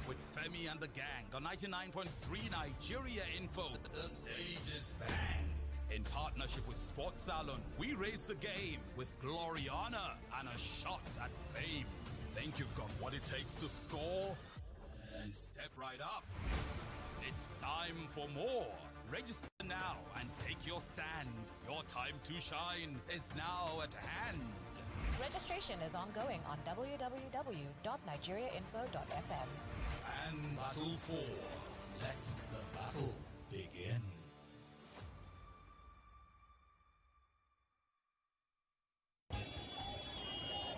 with Femi and the gang on 99.3 Nigeria Info. The stage is bang. In partnership with Sports Salon, we raise the game with glory, honor, and a shot at fame. Think you've got what it takes to score? Then step right up. It's time for more. Register now and take your stand. Your time to shine is now at hand. Registration is ongoing on www.nigeriainfo.fm. And Battle 4. Let the battle begin.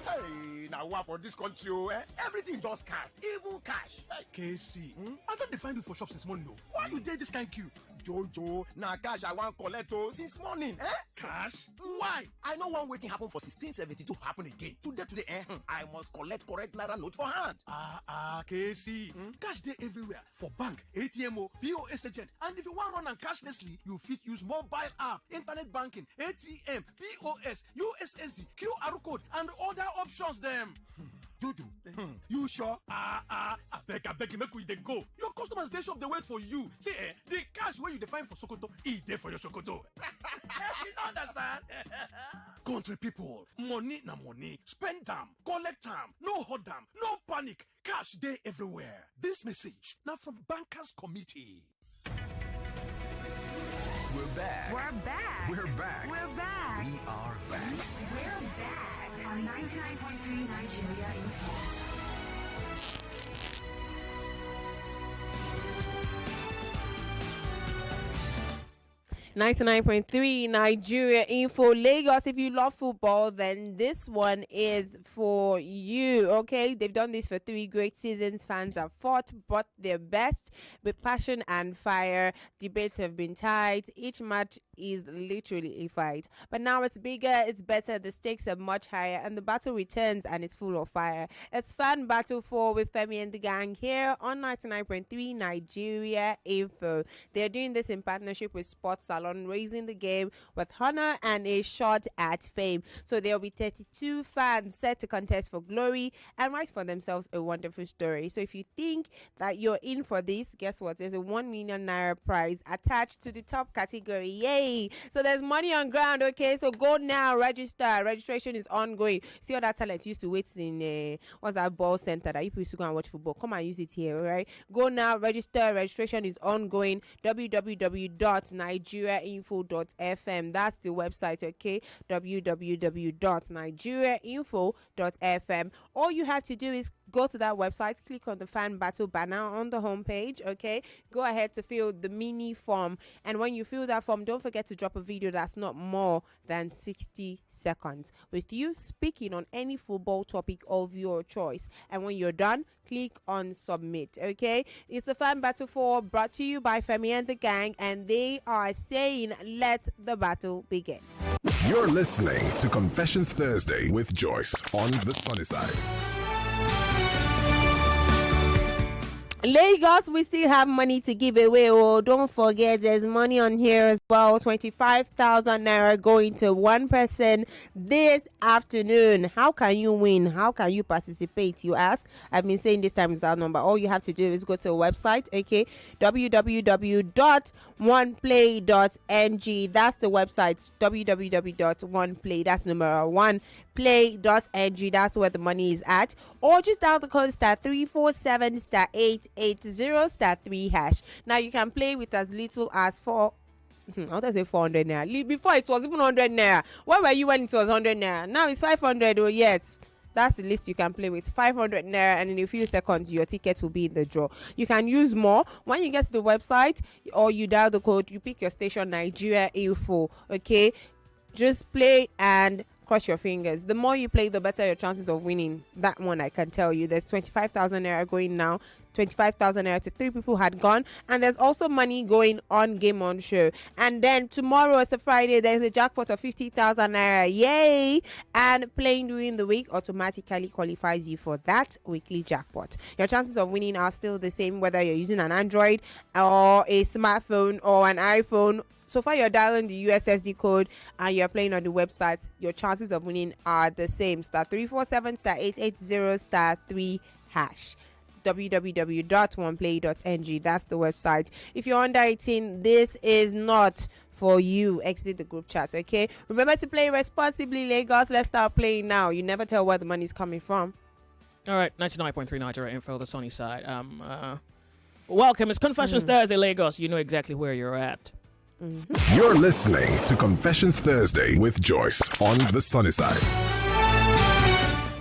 Hey, now what for this country? Everything just cash, even cash. KC, I don't define you for shops since morning. Why you take this kind of queue? Jojo, now cash I want collect since morning. Cash? Why? I know one waiting happen for 1672 happen again. Today, I must collect correct naira note for hand. KC. Cash day everywhere for bank, ATMO, POS agent, and if you want run and cashlessly, you fit use mobile app, internet banking, ATM, POS, USSD, QR code, and other options them. Dudu, you sure? I beg you, make we dey go. Your customers they shop, they wait for you. See, the cash where you define for Sokoto, is there for your Sokoto. You don't understand? Country people, money na money. Spend them, collect them, no hold them, no panic. Cash day everywhere. This message now from Bankers Committee. We're back. We're back. We're back. We're back. We are back. We're back on 99.3 Nigeria Info. 99.3 Nigeria Info Lagos. If you love football, then this one is for you. Okay, they've done this for 3 great seasons. Fans have fought, brought their best with passion and fire. Debates have been tight. Each match is literally a fight, but now it's bigger, it's better, the stakes are much higher, and the battle returns and it's full of fire. It's Fan Battle 4 with Femi and the gang here on 99.3 Nigeria Info. They're doing this in partnership with Sports Salon, raising the game with honor and a shot at fame. So there'll be 32 fans set to contest for glory and write for themselves a wonderful story. So if you think that you're in for this, guess what? There's a 1 million naira prize attached to the top category. Yay! So there's money on ground. Okay, so go now, register. Registration is ongoing. See all that talent used to wait in what's that ball center that you used to go and watch football. Come and use it here. All right, go now, register. Registration is ongoing. www.nigeriainfo.fm. That's the website. Okay, www.nigeriainfo.fm. All you have to do is go to that website, click on the Fan Battle banner on the homepage. Okay, go ahead to fill the mini form, and when you fill that form, don't forget to drop a video that's not more than 60 seconds with you speaking on any football topic of your choice. And when you're done, click on submit. Okay, it's the Fan Battle 4 brought to you by Femi and the gang, and they are saying let the battle begin. You're listening to Confessions Thursday with Joyce on the Sunny Side. Lagos, we still have money to give away. Oh, don't forget there's money on here as well. 25,000 naira going to one person this afternoon. How can you win? How can you participate, you ask? I've been saying this time is that number. All you have to do is go to a website, okay, www.oneplay.ng. That's the website, www.oneplay, that's number 1 play.ng. That's where the money is at. Or just dial the code *347 *880 *3#. Now you can play with as little as 400 naira. Before it was even 100 naira. Where were you when it was 100 naira? Now it's 500. Oh yes, that's the list you can play with. 500 naira, and in a few seconds your ticket will be in the draw. You can use more when you get to the website, or you dial the code, you pick your station Nigeria Info. Okay, just play and cross your fingers. The more you play, the better your chances of winning. That one I can tell you. There's 25,000 naira going now. 25,000 naira to 3 people had gone, and there's also money going on Game On Show. And then tomorrow, it's a Friday, there's a jackpot of 50,000 naira. Yay! And playing during the week automatically qualifies you for that weekly jackpot. Your chances of winning are still the same whether you're using an Android or a smartphone or an iPhone. So far, you're dialing the USSD code and you're playing on the website. Your chances of winning are the same. *347 *880 *3#. www.oneplay.ng. That's the website. If you're under 18, this is not for you. Exit the group chat, okay? Remember to play responsibly, Lagos. Let's start playing now. You never tell where the money's coming from. All right, 99.3 Nigeria Info, the sunny side. Welcome. It's Confessions Thursday, Lagos. You know exactly where you're at. You're listening to Confessions Thursday with Joyce on the sunny side.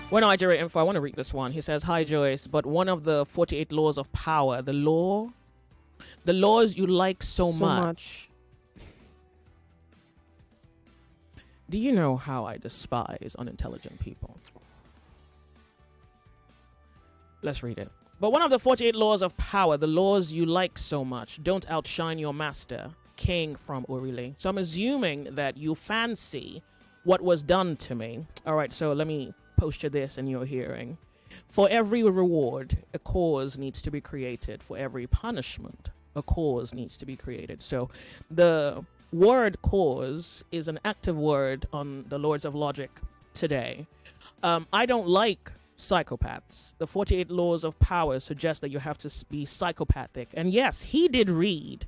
Well, Nigeria Info, I want to read this one. He says, "Hi Joyce, but one of the 48 laws of power, the laws you like so much. Do you know how I despise unintelligent people?" Let's read it. "But one of the 48 laws of power, the laws you like so much, don't outshine your master, King from Orile." So I'm assuming that you fancy what was done to me. All right, so let me posture this in your hearing. For every reward, a cause needs to be created. For every punishment, a cause needs to be created. So the word cause is an active word on the Lords of Logic today. I don't like psychopaths. The 48 laws of power suggest that you have to be psychopathic. And yes, he did read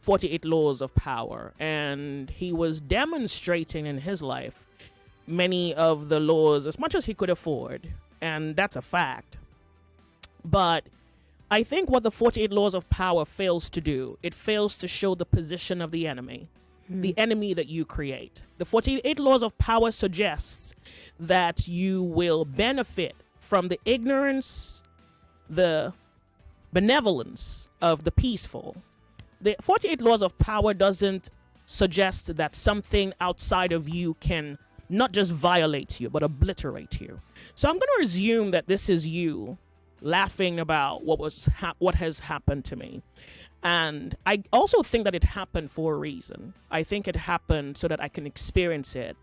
48 laws of power, and he was demonstrating in his life many of the laws as much as he could afford, and that's a fact. But I think what the 48 laws of power fails to do, it fails to show the position of the enemy that you create. The 48 laws of power suggests that you will benefit from the ignorance, the benevolence of the peaceful. The 48 laws of power doesn't suggest that something outside of you can not just violate you, but obliterate you. So I'm going to assume that this is you laughing about what has happened to me. And I also think that it happened for a reason. I think it happened so that I can experience it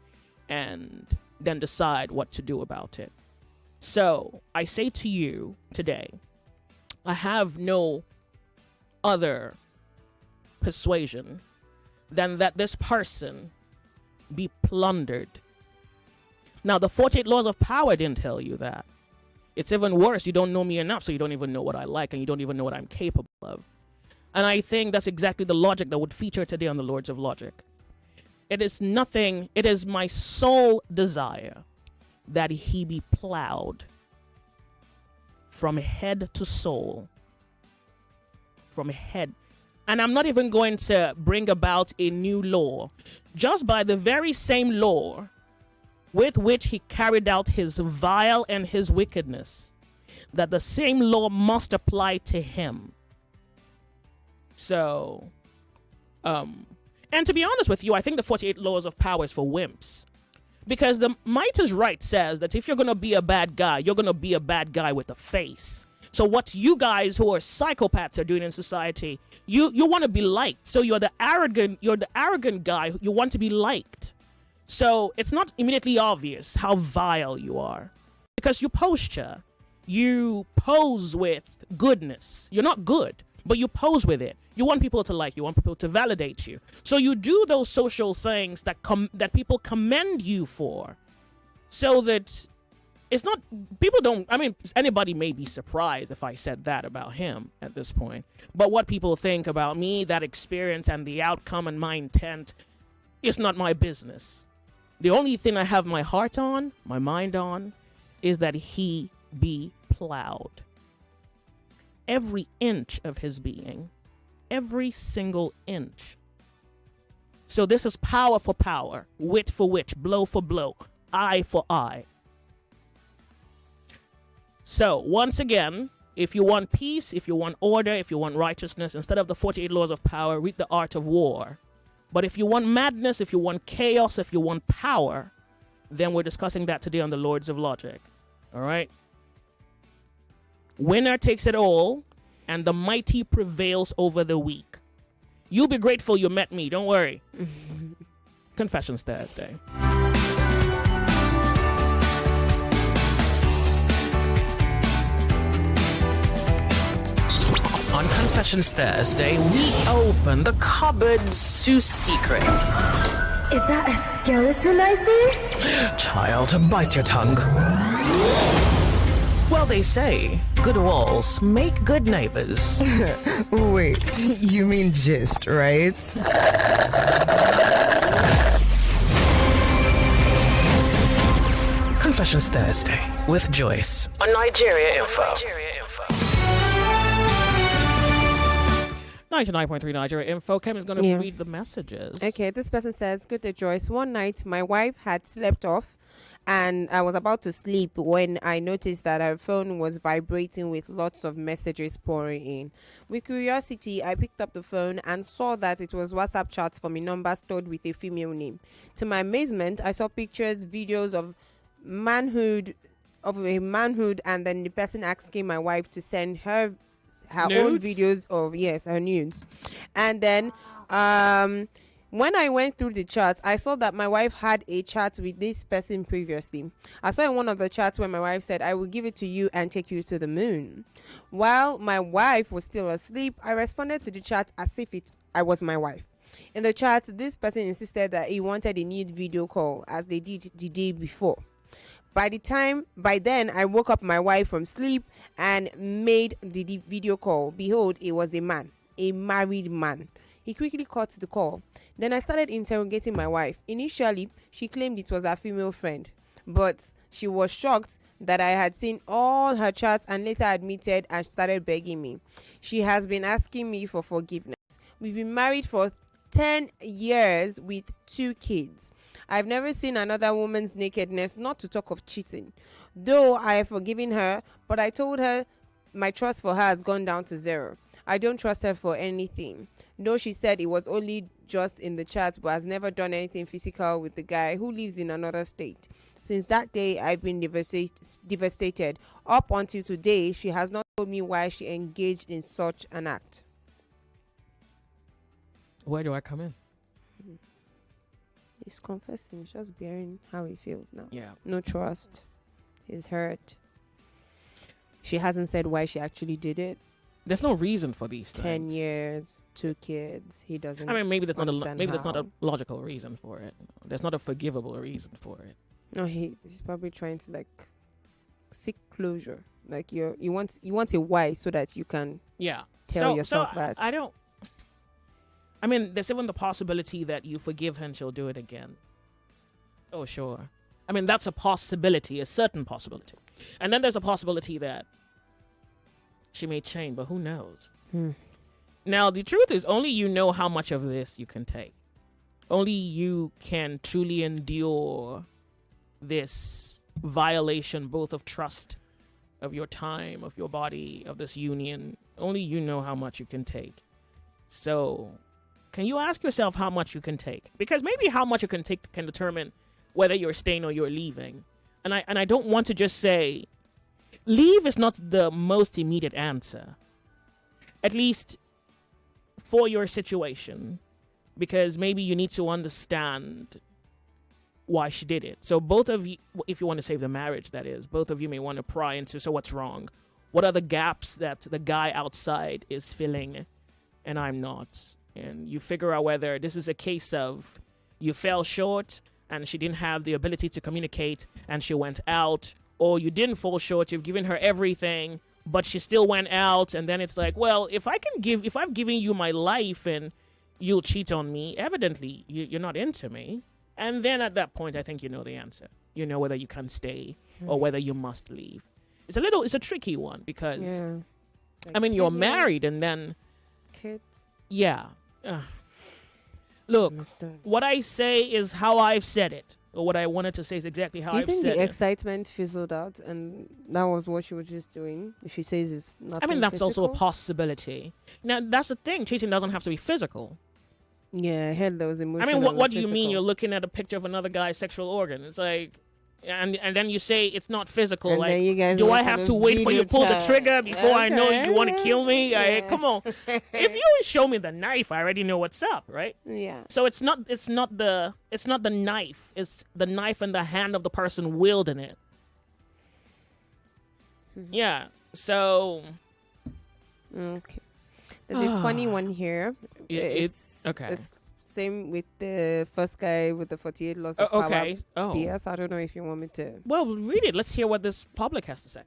and then decide what to do about it. So I say to you today, I have no other persuasion than that this person be plundered. Now, the 48 laws of power didn't tell you that. It's even worse. You don't know me enough, so you don't even know what I like, and you don't even know what I'm capable of. And I think that's exactly the logic that would feature today on the Lords of Logic. It is my sole desire that he be plowed from head to soul. From head. And I'm not even going to bring about a new law. Just by the very same law with which he carried out his vile and his wickedness, that the same law must apply to him. So, and to be honest with you, I think the 48 laws of power is for wimps. Because the might is right says that if you're going to be a bad guy, you're going to be a bad guy with a face. So what you guys who are psychopaths are doing in society, you want to be liked. So you're the arrogant guy. You want to be liked. So it's not immediately obvious how vile you are, because you posture, you pose with goodness. You're not good, but you pose with it. You want people to like you, want people to validate you. So you do those social things that people commend you for, so that it's not, people don't, I mean, anybody may be surprised if I said that about him at this point. But what people think about me, that experience and the outcome and my intent, is not my business. The only thing I have my heart on, my mind on, is that he be plowed. Every inch of his being. Every single inch. So this is power for power, wit for wit, blow for blow, eye for eye. So, once again, if you want peace, if you want order, if you want righteousness, instead of the 48 laws of power, read the art of war. But if you want madness, if you want chaos, if you want power, then we're discussing that today on the Lords of Logic. All right? Winner takes it all, and the mighty prevails over the weak. You'll be grateful you met me. Don't worry. Confessions Thursday. On Confessions Thursday, we open the cupboards to secrets. Is that a skeleton I see? Child, bite your tongue. Well, they say good walls make good neighbors. Wait, you mean gist, right? Confessions Thursday with Joyce on Nigeria Info. 99.3 Nigeria Info. Kim is going to read the messages. Okay, this person says, "Good day, Joyce. One night, my wife had slept off, and I was about to sleep when I noticed that her phone was vibrating with lots of messages pouring in. With curiosity, I picked up the phone and saw that it was WhatsApp chats from a number stored with a female name. To my amazement, I saw pictures, videos of a manhood, and then the person asking my wife to send her own videos of her nudes. And then when I went through the chats, I saw that my wife had a chat with this person previously. I saw in one of the chats where my wife said, 'I will give it to you and take you to the moon.' While my wife was still asleep, I responded to the chat as if I was my wife. In the chat, this person insisted that he wanted a nude video call as they did the day before. By then, I woke up my wife from sleep and made the video call. Behold, it was a man, a married man. He quickly cut the call. Then I started interrogating my wife. Initially, she claimed it was her female friend, but she was shocked that I had seen all her chats and later admitted and started begging me. She has been asking me for forgiveness. We've been married for 10 years with 2 kids. I've never seen another woman's nakedness, not to talk of cheating. Though I have forgiven her, but I told her my trust for her has gone down to 0. I don't trust her for anything. Though she said it was only just in the chat, but has never done anything physical with the guy who lives in another state. Since that day, I've been devastated. Up until today, she has not told me why she engaged in such an act." Where do I come in? He's confessing. He's just bearing how he feels now. Yeah. No trust. He's hurt. She hasn't said why she actually did it. There's no reason for these 10 things. years, 2 kids. He doesn't. I mean, maybe there's understand not a how. logical reason for it. There's not a forgivable reason for it. No, he's probably trying to seek closure. Like you want a why so that you can tell yourself that. I don't. I mean, there's even the possibility that you forgive her and she'll do it again. Oh, sure. I mean, that's a possibility, a certain possibility. And then there's a possibility that she may change, but who knows? Now, the truth is only you know how much of this you can take. Only you can truly endure this violation, both of trust, of your time, of your body, of this union. Only you know how much you can take. So can you ask yourself how much you can take? Because maybe how much you can take can determine whether you're staying or you're leaving. And I don't want to just say, leave is not the most immediate answer. At least for your situation. Because maybe you need to understand why she did it. So both of you, if you want to save the marriage, that is, both of you may want to pry into, so what's wrong? What are the gaps that the guy outside is filling and I'm not? And you figure out whether this is a case of you fell short and she didn't have the ability to communicate and she went out, or you didn't fall short, you've given her everything, but she still went out, and then it's like, well, if I've given you my life and you'll cheat on me, evidently you're not into me. And then at that point, I think you know the answer. You know whether you can stay or whether you must leave. It's a tricky one because, I mean, you're married and then kids. Yeah. Look, what I say is how I've said it. Or what I wanted to say is exactly how I've said it. Do you think the excitement fizzled out and that was what she was just doing? If she says it's nothing I mean, that's physical? also a possibility. Now, that's the thing. Cheating doesn't have to be physical. Yeah, I heard there was emotional. I mean, what do you mean? physical. You're looking at a picture of another guy's sexual organ. It's like, and then you say it's not physical. And like, then you guys do I went to have the to wait for you to pull the video trigger chat. before I know Okay. you want to kill me? Yeah. Come on. If you show me the knife, I already know what's up, right? Yeah. So it's not the knife. It's the knife in the hand of the person wielding it. Yeah. So. Okay. There's a funny one here. It's okay. It's same with the first guy with the 48 laws of power. Okay. Oh. BS. I don't know if you want me to. Well, read it. Let's hear what this public has to say.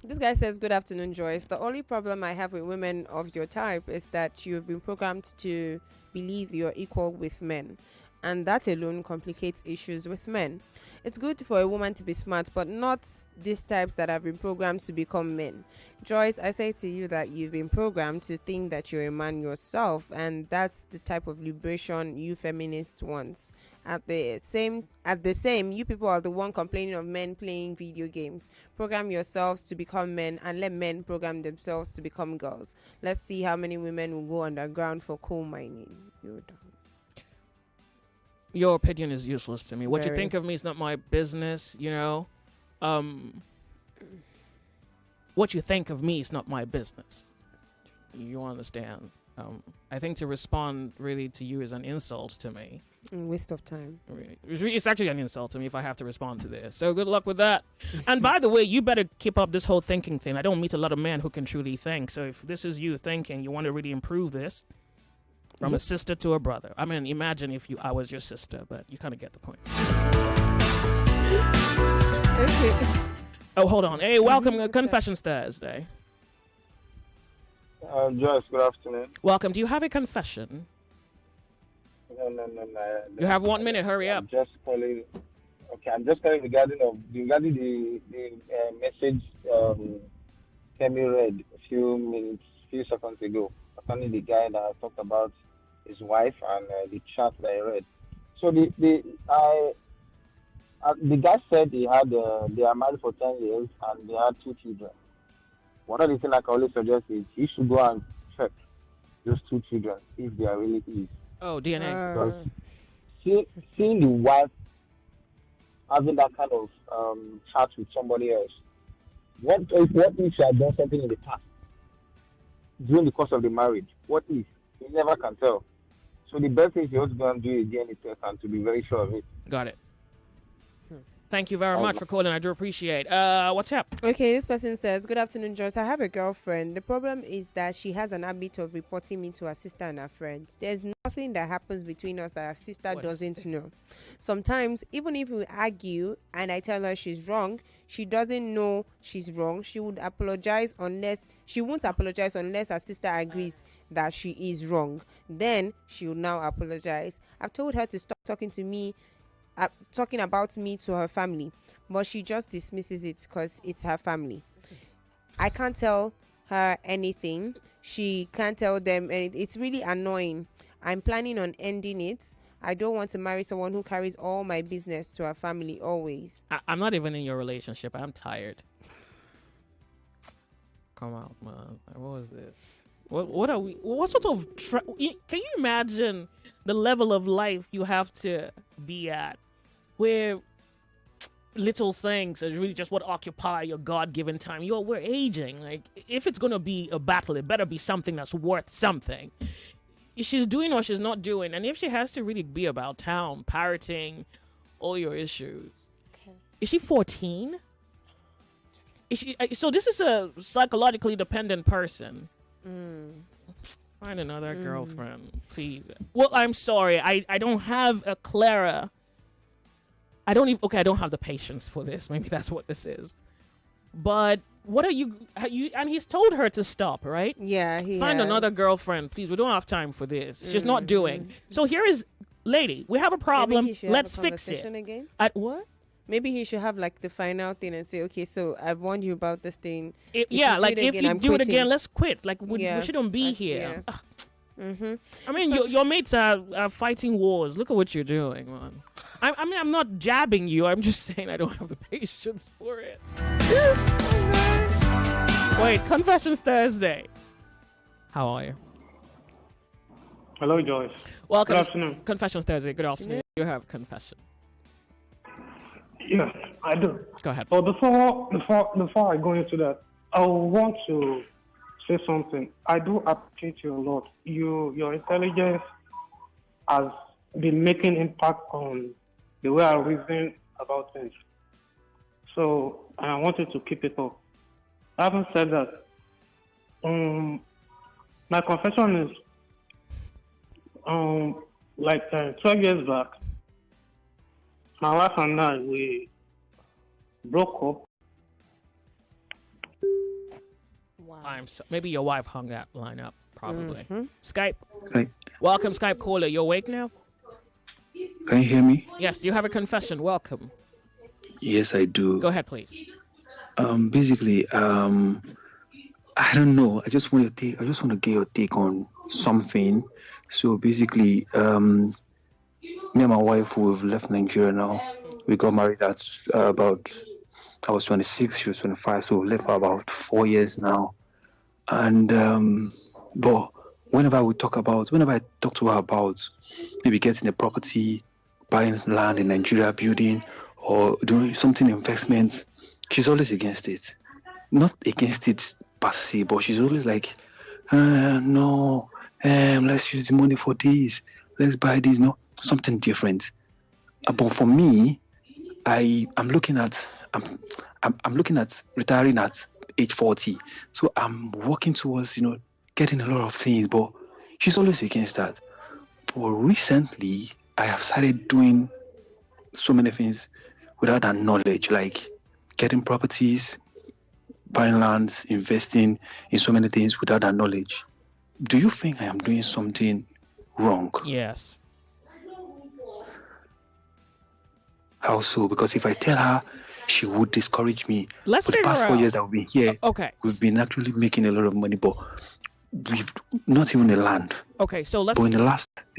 This guy says, "Good afternoon, Joyce. The only problem I have with women of your type is that you've been programmed to believe you're equal with men. And that alone complicates issues with men. It's good for a woman to be smart, but not these types that have been programmed to become men. Joyce, I say to you that you've been programmed to think that you're a man yourself, and that's the type of liberation you feminists want. At the same, you people are the one complaining of men playing video games. Program yourselves to become men and let men program themselves to become girls. Let's see how many women will go underground for coal mining." You're done. Your opinion is useless to me. What you Very. think of me is not my business, you know. What you think of me is not my business. You understand? I think to respond really to you is an insult to me. Waste of time. It's actually an insult to me if I have to respond to this. So good luck with that. And by the way, you better keep up this whole thinking thing. I don't meet a lot of men who can truly think. So if this is you thinking, you want to really improve this, from a sister to a brother. I mean, imagine if I was your sister, but you kind of get the point. Oh, hold on. Hey, welcome to Confessions Thursday. Joyce, good afternoon. Welcome. Do you have a confession? No. You have 1 minute. Hurry up. I'm just calling regarding the message Kemi read a few seconds ago. Concerning the guy that I talked about his wife and the chat that I read. So the guy said they are married for 10 years and they had 2 children. One of the things I can always suggest is he should go and check those 2 children if they are really his. Oh, DNA. Because seeing the wife having that kind of chat with somebody else, what if she had done something in the past during the course of the marriage? What if? You never can tell. So the best thing is you have to go and do a DNA test and to be very sure of it. Got it. Thank you very much for calling. I do appreciate. What's up? Okay, this person says, "Good afternoon, Joyce. I have a girlfriend. The problem is that she has an habit of reporting me to her sister and her friends. There's nothing that happens between us that her sister doesn't know. Sometimes, even if we argue and I tell her she's wrong, she doesn't know she's wrong. She won't apologize unless her sister agrees that she is wrong. Then she will now apologize. I've told her to stop talking about me to her family, but she just dismisses it because it's her family. I can't tell her anything. She can't tell them anything. It's really annoying. I'm planning on ending it. I don't want to marry someone who carries all my business to her family always." I'm not even in your relationship. I'm tired. Come out, man. What was this? What are we? What sort of? Can you imagine the level of life you have to be at, where little things are really just what occupy your God-given time? We're aging. Like, if it's gonna be a battle, it better be something that's worth something. She's doing or she's not doing, and if she has to really be about town, parroting all your issues. Okay. Is she 14? Is she? So this is a psychologically dependent person. Find another girlfriend, please. Well, I'm sorry. I don't have a Clara. I don't have the patience for this. Maybe that's what this is. But what are you and he's told her to stop, right? Yeah, Find another girlfriend, please. We don't have time for this. She's not doing. So here is, lady, we have a problem. Let's fix it. Again? At what? Maybe he should have like the final thing and say, "Okay, so I've warned you about this thing." If you do it again, let's quit. Like we shouldn't be here. Yeah. I mean, your mates are fighting wars. Look at what you're doing, man. I mean, I'm not jabbing you. I'm just saying I don't have the patience for it. Wait, Confessions Thursday. How are you? Hello, Joyce. Welcome. Good afternoon. Confessions Thursday. Good afternoon. You have a confession. Yes, I do. Go ahead. But before I go into that, I want to say something. I do appreciate you a lot. Your intelligence has been making impact on the way I reason about things. So I wanted to keep it up. Having said that, my confession is 12 years back, my wife and I, we broke up. Wow. Maybe your wife hung that line up, probably. Mm-hmm. Skype. Hi. Welcome, Skype caller. You awake now? Can you hear me? Yes. Do you have a confession? Welcome. Yes, I do. Go ahead, please. Basically, I don't know. I just want to get your take on something. So basically, me and my wife, we've left Nigeria now. We got married at I was 26, she was 25, so we left for about 4 years now. And but whenever I talk to her about maybe getting a property, buying land in Nigeria, building, or doing something investments, she's always against it. Not against it per se, but she's always like, no, let's use the money for this, let's buy this, no, something different. But for me, I'm looking at retiring at age 40, so I'm working towards getting a lot of things, but she's always against that. But recently, I have started doing so many things without that knowledge, like getting properties, buying lands, investing in so many things without that knowledge. Do you think I am doing something wrong? Yes. How so? Because if I tell her, she would discourage me. Let's For the figure past out. 4 years that we've been here, we've been actually making a lot of money, but we've not even the land. Okay, so let's. But in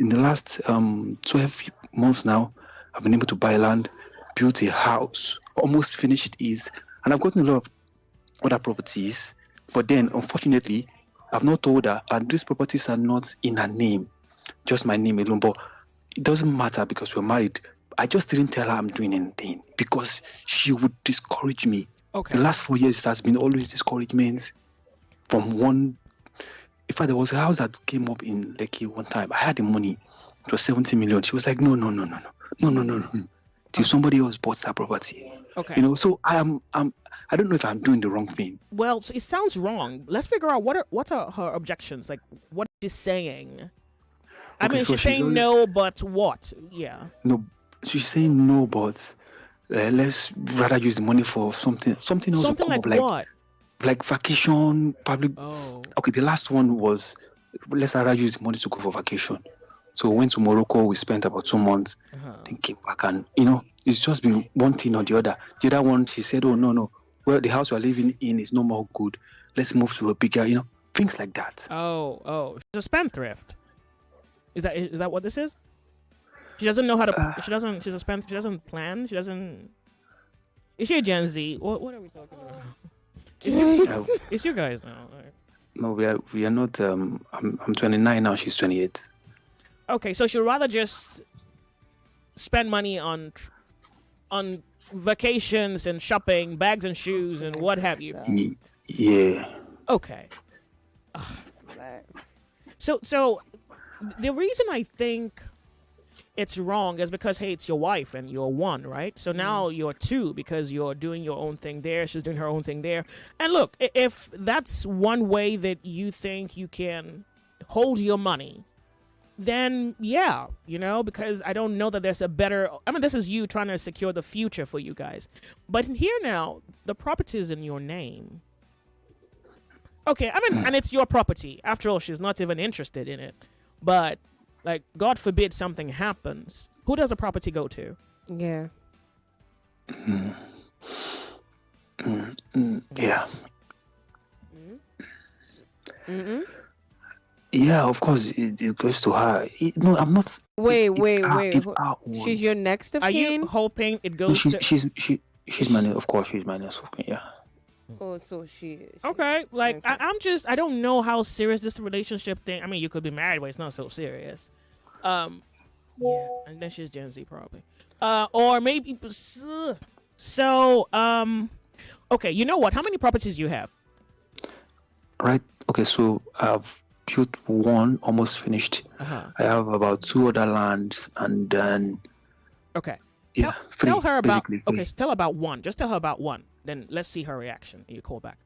the last 12 months now, I've been able to buy land, built a house, almost finished it, and I've gotten a lot of other properties. But then, unfortunately, I've not told her, and these properties are not in her name, just my name alone. But it doesn't matter because we're married. I just didn't tell her I'm doing anything because she would discourage me. Okay. The last 4 years, it has been always discouragement from one. In fact, there was a house that came up in Lekki one time. I had the money. It was 70 million. She was like, no. Till somebody else bought that property. Okay. So I don't know if I'm doing the wrong thing. Well, so it sounds wrong. Let's figure out what are her objections. Like, what she's saying. I mean, so she's saying no, but what? Yeah. No, she's saying no, but let's rather use the money for something else. Something like what? Like vacation, public. Oh. Okay, the last one was let's rather use the money to go for vacation. So we went to Morocco. We spent about 2 months. Then came back, and it's just been one thing or the other. The other one, she said, "Oh no, well the house we're living in is no more good. Let's move to a bigger, things like that." Oh, she's a spendthrift. Is that what this is? She doesn't know how to. She's a spend. She doesn't plan. She doesn't. Is she a Gen Z? What are we talking about? It's you guys now. No, we are not. I'm 29 now. She's 28. Okay, so she'd rather just spend money on vacations and shopping, bags and shoes and what have you. Yeah. Okay. So the reason I think it's wrong is because, hey, it's your wife and you're one, right? So now you're two because you're doing your own thing there. She's doing her own thing there. And look, if that's one way that you think you can hold your money, then yeah, because I don't know that there's a better. I mean, this is you trying to secure the future for you guys. But here now, the property is in your name. Okay, I mean, and it's your property. After all, she's not even interested in it. But, like, God forbid something happens. Who does the property go to? Yeah. Yeah. Mm-hmm. Yeah, of course, it goes to her. No, I'm not. Wait. She's your next of kin? Are you hoping it goes She's my, of course, she's my next of kin, yeah. Oh, so she okay. Like I don't know how serious this relationship thing. I mean, you could be married, but it's not so serious. Yeah, and then she's Gen Z probably. Or maybe so. Okay, you know what? How many properties you have? Right. Okay, so I've built one, almost finished. I have about 2 other lands, and then. Okay. Yeah, tell her about. basically. Okay, so tell her about one. Just tell her about one. Then let's see her reaction. You call back.